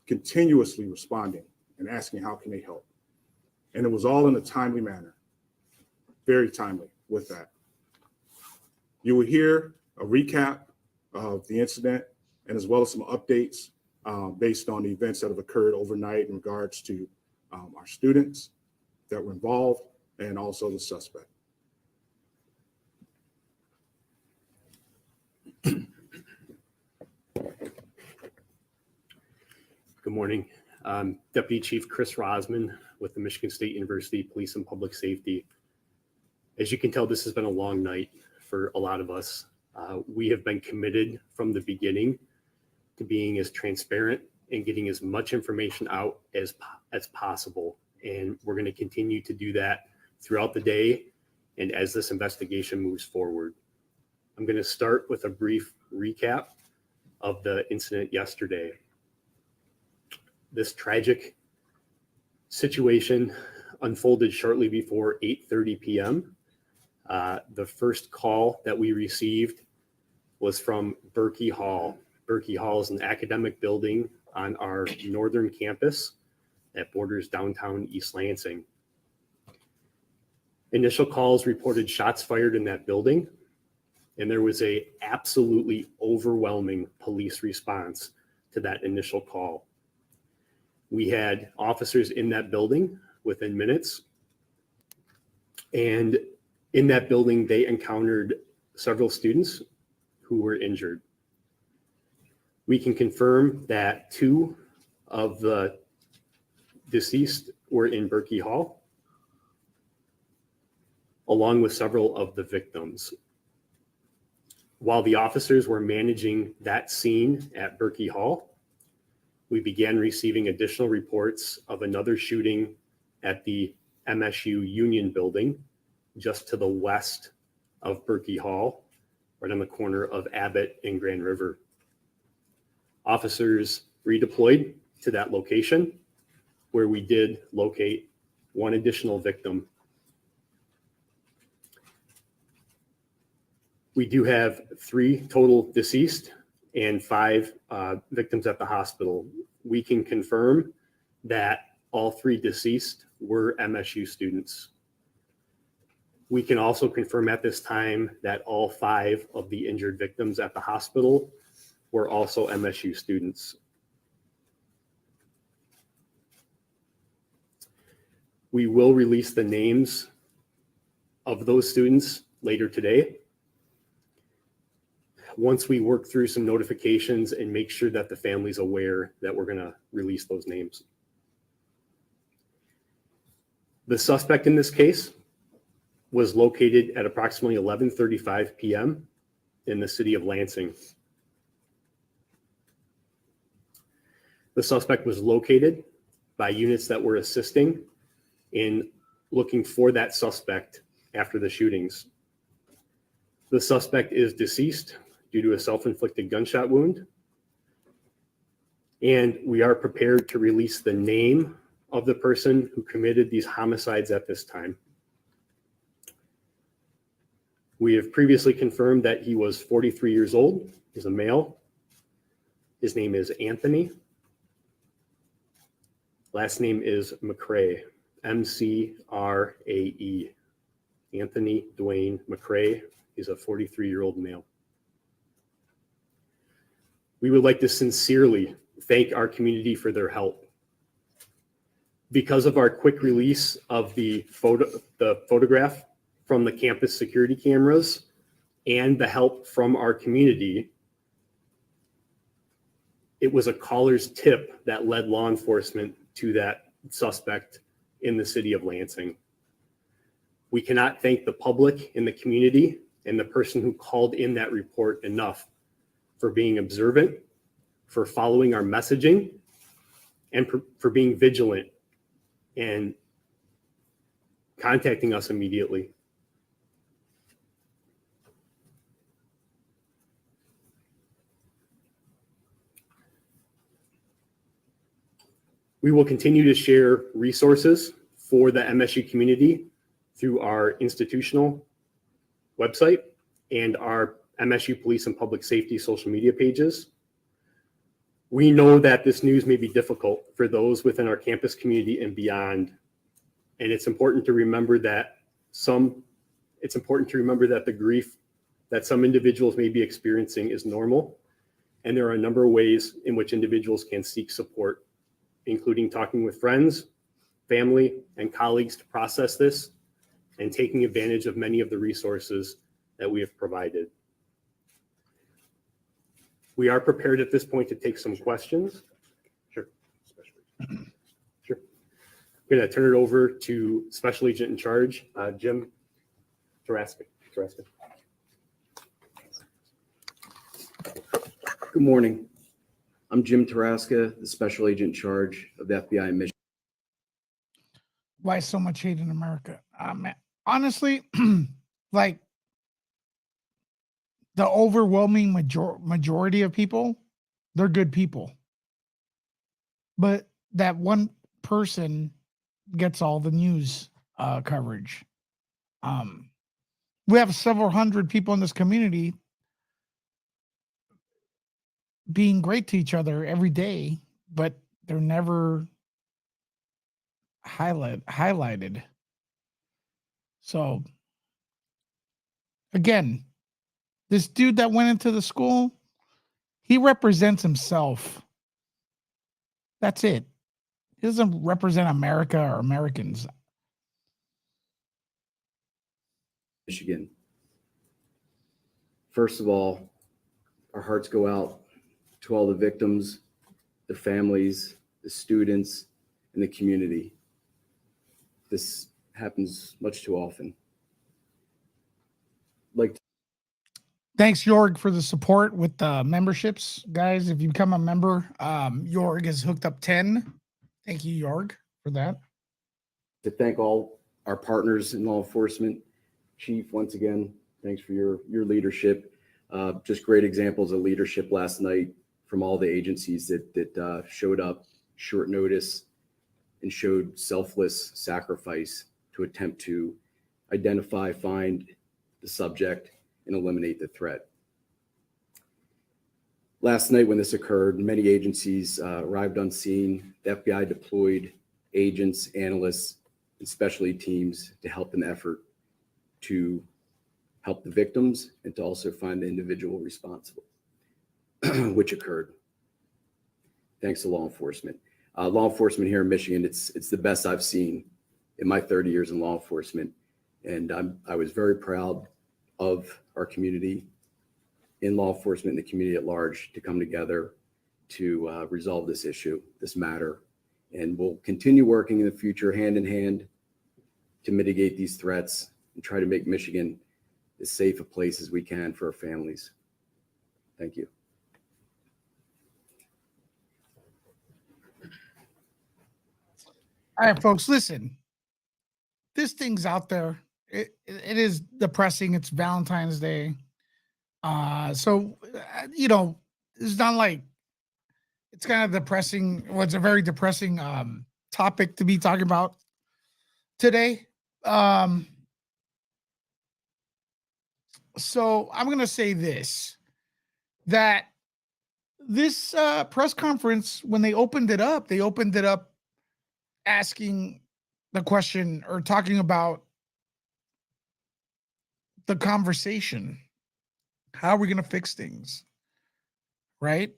continuously responding and asking how can they help. And it was all in a timely manner, very timely with that. You will hear a recap of the incident and as well as some updates based on the events that have occurred overnight in regards to our students that were involved and also the suspect. Good morning. Deputy Chief Chris Rosman with the Michigan State University Police and Public Safety. As you can tell, this has been a long night for a lot of us. We have been committed from the beginning to being as transparent and getting as much information out as possible. And we're going to continue to do that throughout the day and as this investigation moves forward. I'm going to start with a brief recap of the incident yesterday. This tragic situation unfolded shortly before 8:30 p.m. The first call that we received was from Berkey Hall. Berkey Hall is an academic building on our northern campus that borders downtown East Lansing. Initial calls reported shots fired in that building, and there was a absolutely overwhelming police response to that initial call. We had officers in that building within minutes, and in that building, they encountered several students who were injured. We can confirm that 2 of the deceased were in Berkey Hall, along with several of the victims. While the officers were managing that scene at Berkey Hall, we began receiving additional reports of another shooting at the MSU Union building, just to the west of Berkey Hall, right on the corner of Abbott and Grand River. Officers redeployed to that location, where we did locate 1 additional victim. We do have 3 total deceased and 5 victims at the hospital. We can confirm that all 3 deceased were MSU students. We can also confirm at this time that all 5 of the injured victims at the hospital were also MSU students. We will release the names of those students later today, once we work through some notifications and make sure that the family's aware that we're going to release those names. The suspect in this case was located at approximately 11:35 p.m. in the city of Lansing. The suspect was located by units that were assisting in looking for that suspect after the shootings. The suspect is deceased due to a self-inflicted gunshot wound, and we are prepared to release the name of the person who committed these homicides at this time. We have previously confirmed that he was 43 years old. He's a male. His name is Anthony. Last name is McCrae, M-C-R-A-E. Anthony Dwayne McCrae. He's a 43-year-old male. We would like to sincerely thank our community for their help. Because of our quick release of the photograph from the campus security cameras and the help from our community, it was a caller's tip that led law enforcement to that suspect in the city of Lansing. We cannot thank the public in the community and the person who called in that report enough for being observant, for following our messaging, and for being vigilant and contacting us immediately. We will continue to share resources for the MSU community through our institutional website and our MSU Police and Public Safety social media pages. We know that this news may be difficult for those within our campus community and beyond. And it's important to remember that the grief that some individuals may be experiencing is normal. And there are a number of ways in which individuals can seek support, including talking with friends, family, and colleagues to process this and taking advantage of many of the resources that we have provided. We are prepared at this point to take some questions. Sure. Sure. I'm going to turn it over to Special Agent in Charge, Jim Taraska. Good morning. I'm Jim Taraska, the Special Agent in Charge of the FBI in Michigan. Why so much hate in America? Honestly, like the overwhelming majority of people, they're good people. But that one person gets all the news coverage. We have several hundred people in this community being great to each other every day, but they're never highlighted. So again, this dude that went into the school, he represents himself. That's it. He doesn't represent America or Americans. Michigan. First of all, our hearts go out to all the victims, their families, the students, and the community. This happens much too often. Thanks, Jorg, for the support with the memberships. Guys, if you become a member, Jorg has hooked up 10. Thank you, Jorg, for that. To thank all our partners in law enforcement. Chief, once again, thanks for your leadership. Just great examples of leadership last night from all the agencies that showed up short notice and showed selfless sacrifice to attempt to identify, find the subject, and eliminate the threat. Last night when this occurred, many agencies arrived on scene. The FBI deployed agents, analysts, and specialty teams to help in the effort to help the victims and to also find the individual responsible, which occurred. Thanks to law enforcement. Law enforcement here in Michigan, it's the best I've seen in my 30 years in law enforcement. And I was very proud of our community in law enforcement and the community at large to come together to resolve this issue, this matter. And we'll continue working in the future hand in hand to mitigate these threats and try to make Michigan as safe a place as we can for our families. Thank you. All right, folks, listen. This thing's out there. It is depressing. It's Valentine's Day. So, it's not like it's kind of depressing. Well, it's a very depressing topic to be talking about today. So I'm going to say this, that this press conference, when they opened it up asking the question or talking about the conversation. How are we going to fix things? Right?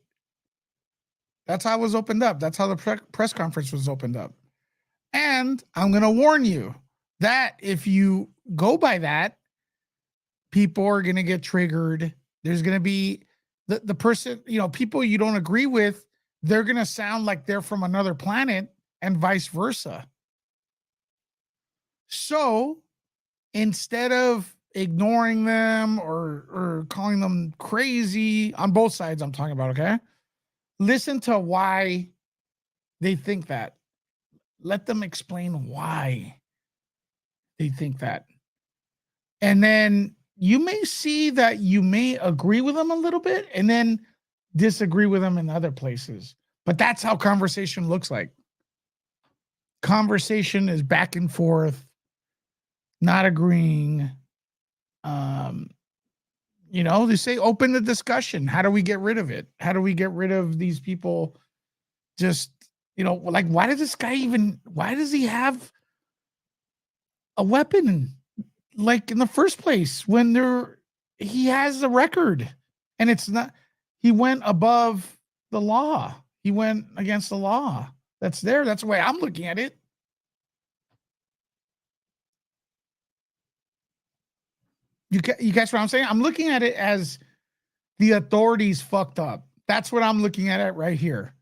That's how it was opened up. That's how the press conference was opened up. And I'm going to warn you that if you go by that, people are going to get triggered. There's going to be the person, people you don't agree with, they're going to sound like they're from another planet and vice versa. So instead of ignoring them or calling them crazy on both sides, I'm talking about, okay? Listen to why they think that. Let them explain why they think that. And then you may see that you may agree with them a little bit and then disagree with them in other places. But that's how conversation looks like. conversation is back and forth, not agreeing. You know, they say open the discussion. How do we get rid of it? How do we get rid of these people? Just, you know, like, why does he have a weapon, like, in the first place, when he has a record, and it's not, he went above the law. He went against the law that's there. That's the way I'm looking at it. You catch what I'm saying? I'm looking at it as the authorities fucked up. That's what I'm looking at it right here.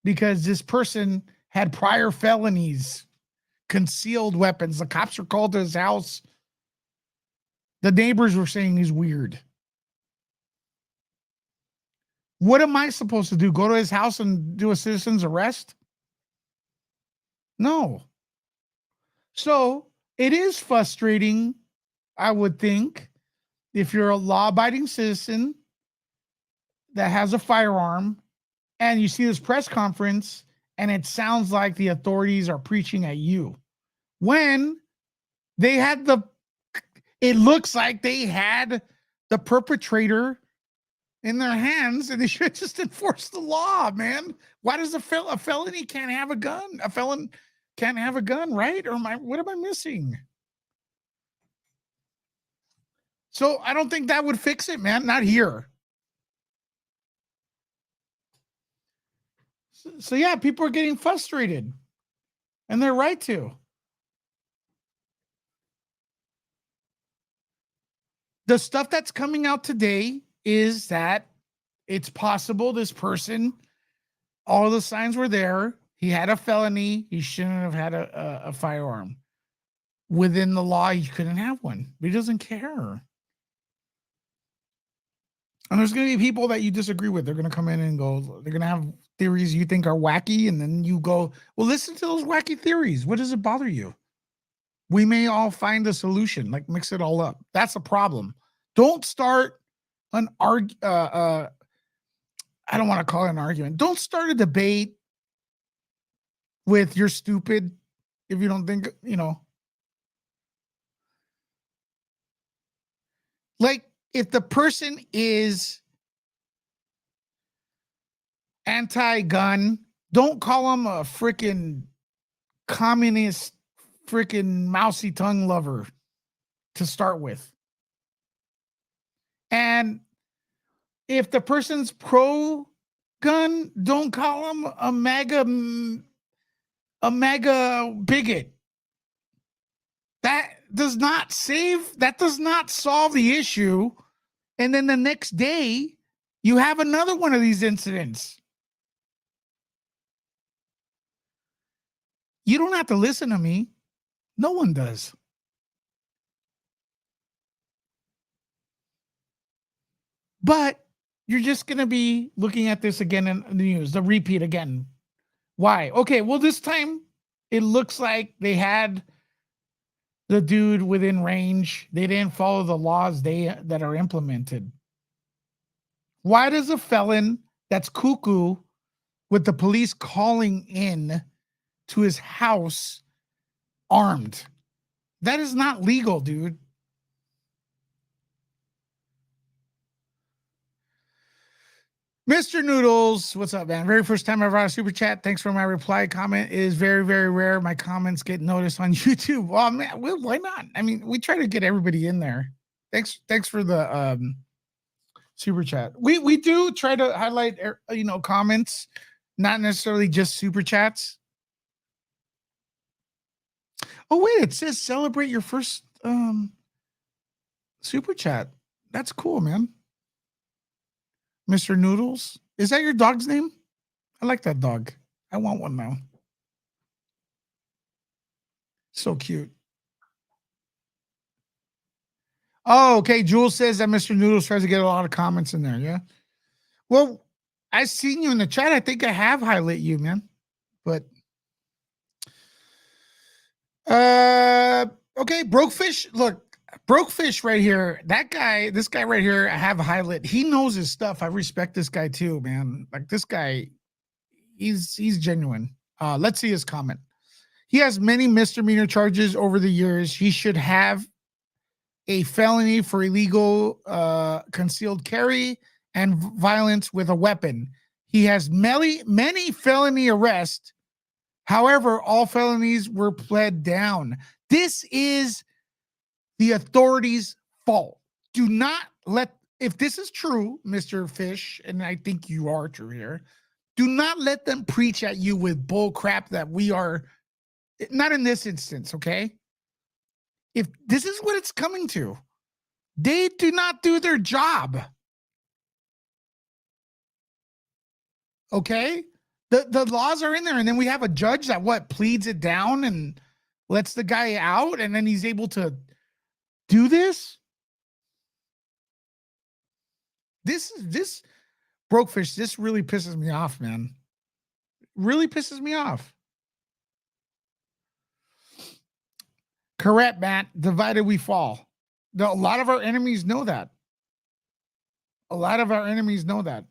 Because this person had prior felonies, concealed weapons. The cops were called to his house. The neighbors were saying he's weird. What am I supposed to do? Go to his house and do a citizen's arrest? No. So it is frustrating, I would think, if you're a law-abiding citizen that has a firearm and you see this press conference and it sounds like the authorities are preaching at you. When they had it looks like they had the perpetrator in their hands, and they should just enforce the law, man. Why does a felony can't have a gun? A felon can't have a gun, right? Or what am I missing? So I don't think that would fix it, man. Not here. So yeah, people are getting frustrated, and they're right to. The stuff that's coming out today is that it's possible this person, all the signs were there. He had a felony. He shouldn't have had a firearm. Within the law, he couldn't have one, but he doesn't care. And there's going to be people that you disagree with. They're going to come in and go, they're going to have theories you think are wacky. And then you go, well, listen to those wacky theories. What does it bother you? We may all find a solution, like mix it all up. That's a problem. Don't start an I don't want to call it an argument. Don't start a debate with you're stupid if you don't think, you know. Like, if the person is anti-gun, don't call them a freaking communist, freaking mousy tongue lover to start with. And if the person's pro-gun, don't call them a MAGA bigot. That does not solve the issue. And then the next day, you have another one of these incidents. You don't have to listen to me. No one does. But you're just going to be looking at this again in the news, the repeat again. Why? Okay, well, this time it looks like they had the dude within range. They didn't follow the laws that are implemented. Why does a felon that's cuckoo with the police calling in to his house armed? That is not legal, dude. Mr. Noodles, what's up, man? Very first time I ever had a super chat. Thanks for my reply. Comment is very, very rare. My comments get noticed on YouTube. Well, man, why not? I mean, we try to get everybody in there. Thanks for the super chat. We do try to highlight, comments, not necessarily just super chats. Oh wait, it says celebrate your first super chat. That's cool, man. Mr. Noodles. Is that your dog's name? I like that dog. I want one now. So cute. Oh, okay. Jules says that Mr. Noodles tries to get a lot of comments in there. Yeah. Well, I've seen you in the chat. I think I have highlight you, man. But okay, Brokefish. Look, Brokefish right here. This guy right here, I have a highlight. He knows his stuff. I respect this guy too, man. Like, this guy, He's genuine. Let's see his comment. He has many misdemeanor charges over the years. He should have a felony for illegal concealed carry and violence with a weapon. He has many felony arrests. However, all felonies were pled down. This is the authorities' fault. Do not let, if this is true, Mr. Fish, and I think you are true here, do not let them preach at you with bull crap that we are, not in this instance, okay? If this is what it's coming to, they do not do their job. Okay? The laws are in there, and then we have a judge that pleads it down and lets the guy out, and then he's able to do this. This Brokefish, this really pisses me off, man. Really pisses me off. Correct, Matt. Divided we fall. A lot of our enemies know that. A lot of our enemies know that.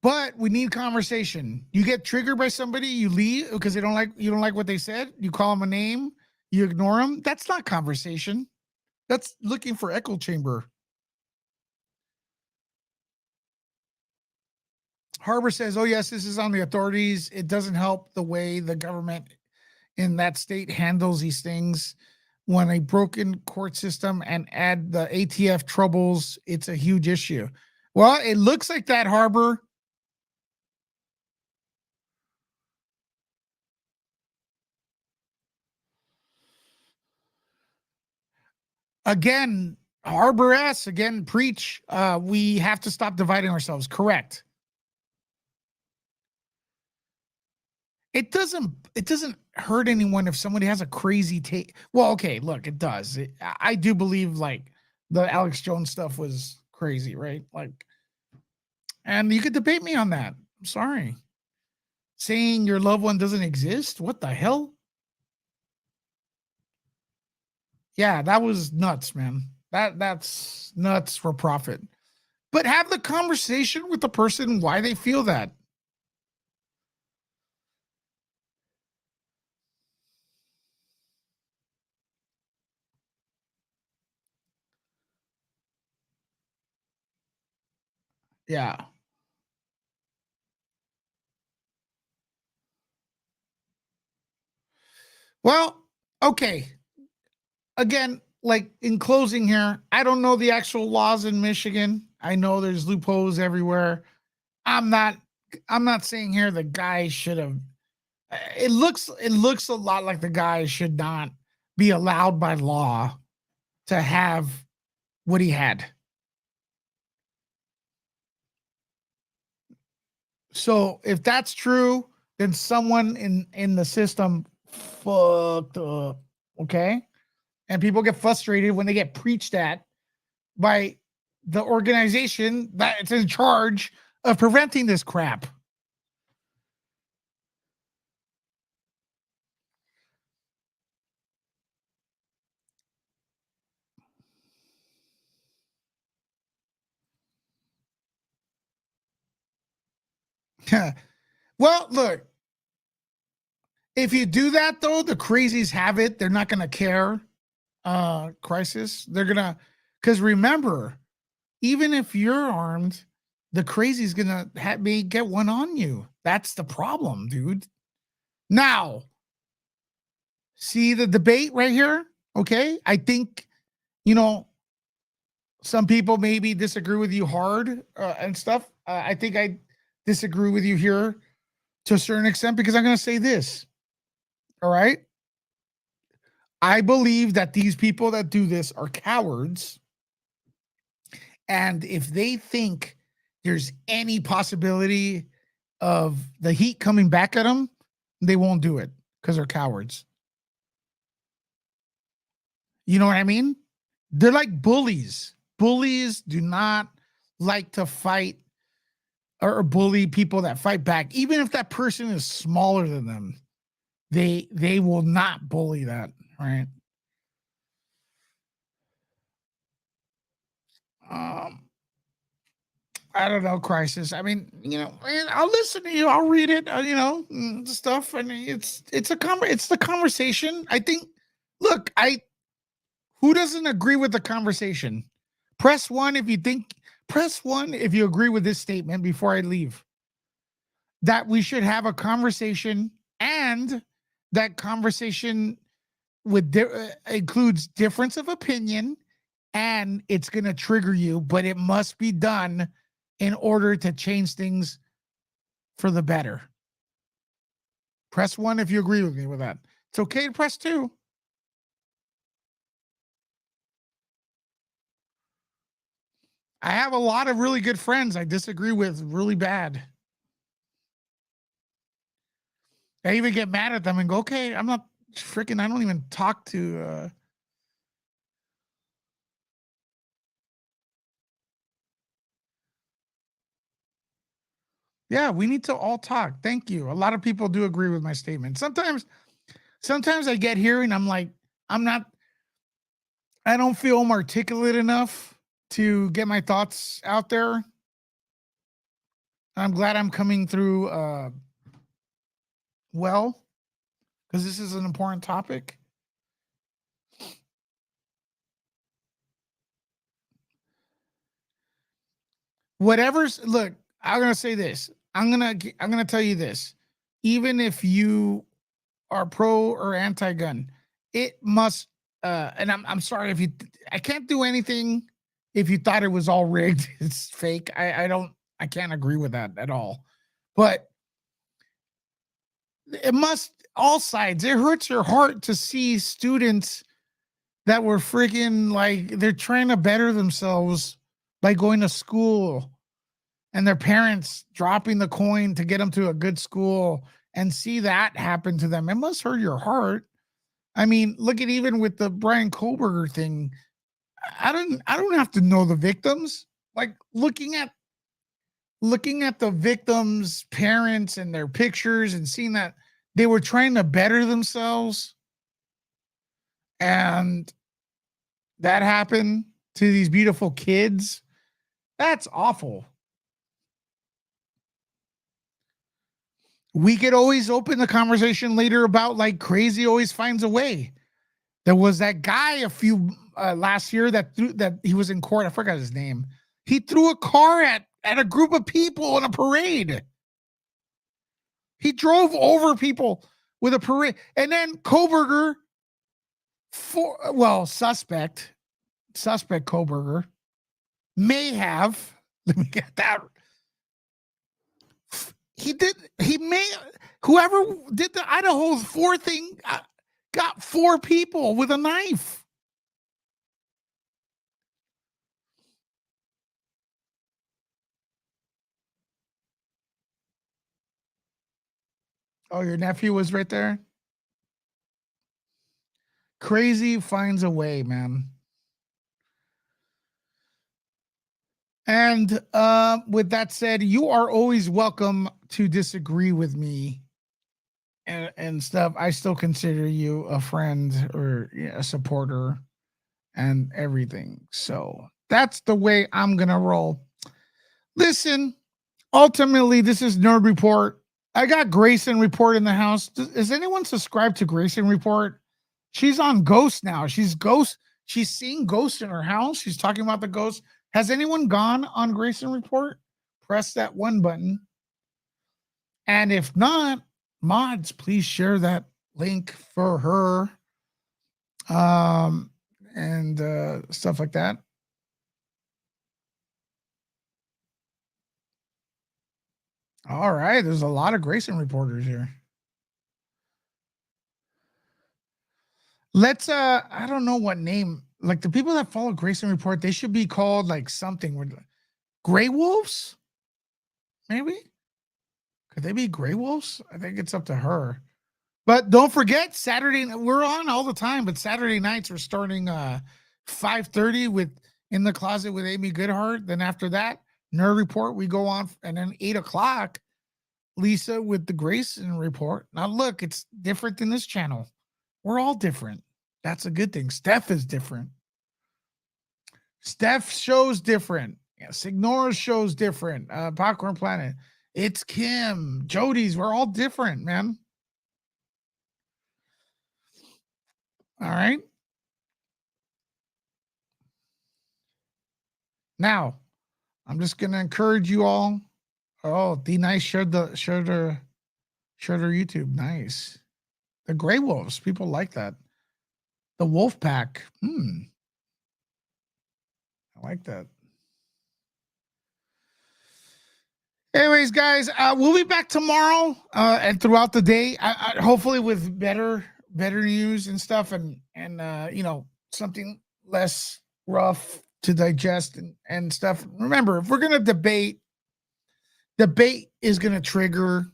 But we need conversation. You get triggered by somebody, you leave because you don't like what they said. You call them a name, you ignore them. That's not conversation. That's looking for echo chamber. Harbor says, "Oh yes, this is on the authorities. It doesn't help the way the government in that state handles these things. When a broken court system and add the ATF troubles, it's a huge issue." Well, it looks like that, Harbor. Again, Harbor S, again, preach. We have to stop dividing ourselves. Correct. It doesn't hurt anyone if somebody has a crazy take. Well, okay, look, it does. I do believe like the Alex Jones stuff was crazy, right? Like, and you could debate me on that. I'm sorry. Saying your loved one doesn't exist? What the hell? Yeah, that was nuts, man. That's nuts for profit. But have the conversation with the person why they feel that. Yeah. Well, okay. Again, like in closing here, I don't know the actual laws in Michigan. I know there's loopholes everywhere. I'm not saying here the guy should have, it looks a lot like the guy should not be allowed by law to have what he had. So if that's true, then someone in the system fucked up. Okay. And people get frustrated when they get preached at by the organization that's in charge of preventing this crap. Well, look, if you do that though, the crazies have it. They're not going to care. Crisis. They're going to, because remember, even if you're armed, the crazy's going to may get one on you. That's the problem, dude. Now, see the debate right here? Okay. I think, some people maybe disagree with you hard and stuff. I think I disagree with you here to a certain extent because I'm going to say this. All right. I believe that these people that do this are cowards. And if they think there's any possibility of the heat coming back at them, they won't do it because they're cowards. You know what I mean? They're like bullies. Bullies do not like to fight or bully people that fight back. Even if that person is smaller than them, they will not bully that, right? I don't know, crisis. I mean, man, I'll listen to you. I'll read it. Stuff. And it's the conversation. I think. Look, who doesn't agree with the conversation? Press one if you think. Press one if you agree with this statement before I leave. That we should have a conversation, and that conversation includes difference of opinion, and it's going to trigger you, but it must be done in order to change things for the better. Press one if you agree with me with that. It's okay to press two. I have a lot of really good friends I disagree with really bad. I even get mad at them and go, okay, I'm not freaking, I don't even talk to, yeah, we need to all talk. Thank you. A lot of people do agree with my statement. Sometimes I get here and I'm like, I don't feel I'm articulate enough to get my thoughts out there. I'm glad I'm coming through well, because this is an important topic. Look, I'm gonna say this. I'm gonna tell you this. Even if you are pro or anti-gun, it must. And I'm sorry if I can't do anything if you thought it was all rigged. It's fake. I can't agree with that at all. But it must, all sides. It hurts your heart to see students that were freaking like they're trying to better themselves by going to school, and their parents dropping the coin to get them to a good school, and see that happen to them. It must hurt your heart. I mean, look at even with the Brian Kohlberger thing. I don't have to know the victims. Like looking at the victims' parents and their pictures and seeing that they were trying to better themselves, and that happened to these beautiful kids. That's awful. We could always open the conversation later about like crazy always finds a way. There was that guy last year that he was in court. I forgot his name. He threw a car at a group of people in a parade. He drove over people with a parade. And then Kohlberger, suspect Kohlberger may have, let me get that. Whoever did the Idaho 4 thing got 4 people with a knife. Oh, your nephew was right there? Crazy finds a way, man. And with that said, you are always welcome to disagree with me and stuff. I still consider you a friend or a supporter and everything. So that's the way I'm going to roll. Listen, ultimately, this is Nerd Report. I got Grayson Report in the house. Is anyone subscribed to Grayson Report? She's on Ghost now. She's seeing ghosts in her house. She's talking about the ghosts. Has anyone gone on Grayson Report? Press that 1 button. And if not, mods, please share that link for her. And stuff like that. All right. There's a lot of Grayson reporters here. Let's I don't know what name. Like the people that follow Grayson Report, they should be called like something. Gray Wolves? Maybe? Could they be Gray Wolves? I think it's up to her. But don't forget, Saturday, we're on all the time, but Saturday nights we're starting 5:30 with In the Closet with Amy Goodhart. Then after that, Nerd Report, we go on, and then 8 o'clock, Lisa with the Grayson Report. Now look, it's different than this channel. We're all different. That's a good thing. Steph is different. Steph's show's different. Yeah, Signora's show's different. Popcorn Planet. It's Kim. Jody's. We're all different, man. All right. Now, I'm just gonna encourage you all. Oh, D Nice shared her YouTube. Nice. The Gray Wolves. People like that. The Wolf Pack. I like that. Anyways, guys, we'll be back tomorrow and throughout the day. Hopefully with better news and stuff, and you know, something less rough to digest and stuff. Remember, if we're gonna debate is gonna trigger.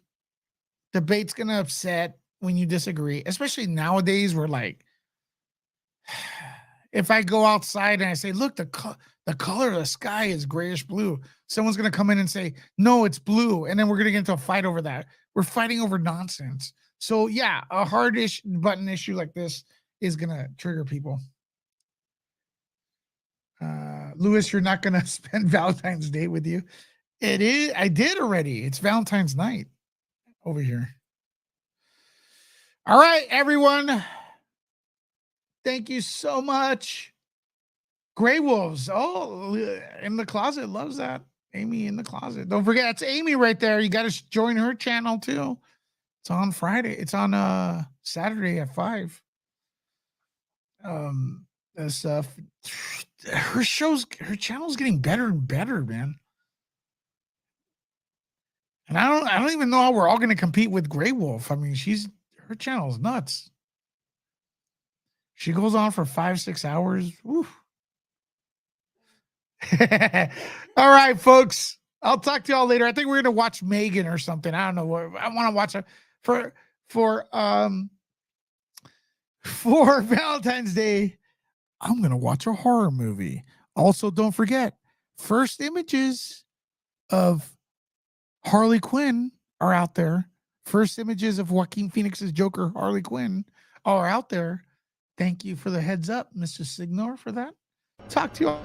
Debate's gonna upset when you disagree, especially nowadays. We're like, if I go outside and I say, look, the color of the sky is grayish blue, someone's going to come in and say, no, it's blue. And then we're going to get into a fight over that. We're fighting over nonsense. So yeah, a hard button issue like this is going to trigger people. Lewis, you're not going to spend Valentine's Day with you. It is. I did already. It's Valentine's night over here. All right, everyone. Thank you so much. Gray Wolves. Oh, in the closet. Loves that. Amy in the closet. Don't forget, it's Amy right there. You got to join her channel too. It's on Friday. It's on Saturday at 5. That stuff. Her channel's getting better and better, man. And I don't even know how we're all going to compete with Gray Wolf. I mean, her channel's nuts. She goes on for 5-6 hours. Woo. All right, folks. I'll talk to y'all later. I think we're gonna watch Megan or something. I don't know what I want to watch it for Valentine's Day. I'm gonna watch a horror movie. Also, don't forget, first images of Harley Quinn are out there. First images of Joaquin Phoenix's Joker, Harley Quinn, are out there. Thank you for the heads up, Mr. Signor, for that. Talk to you all.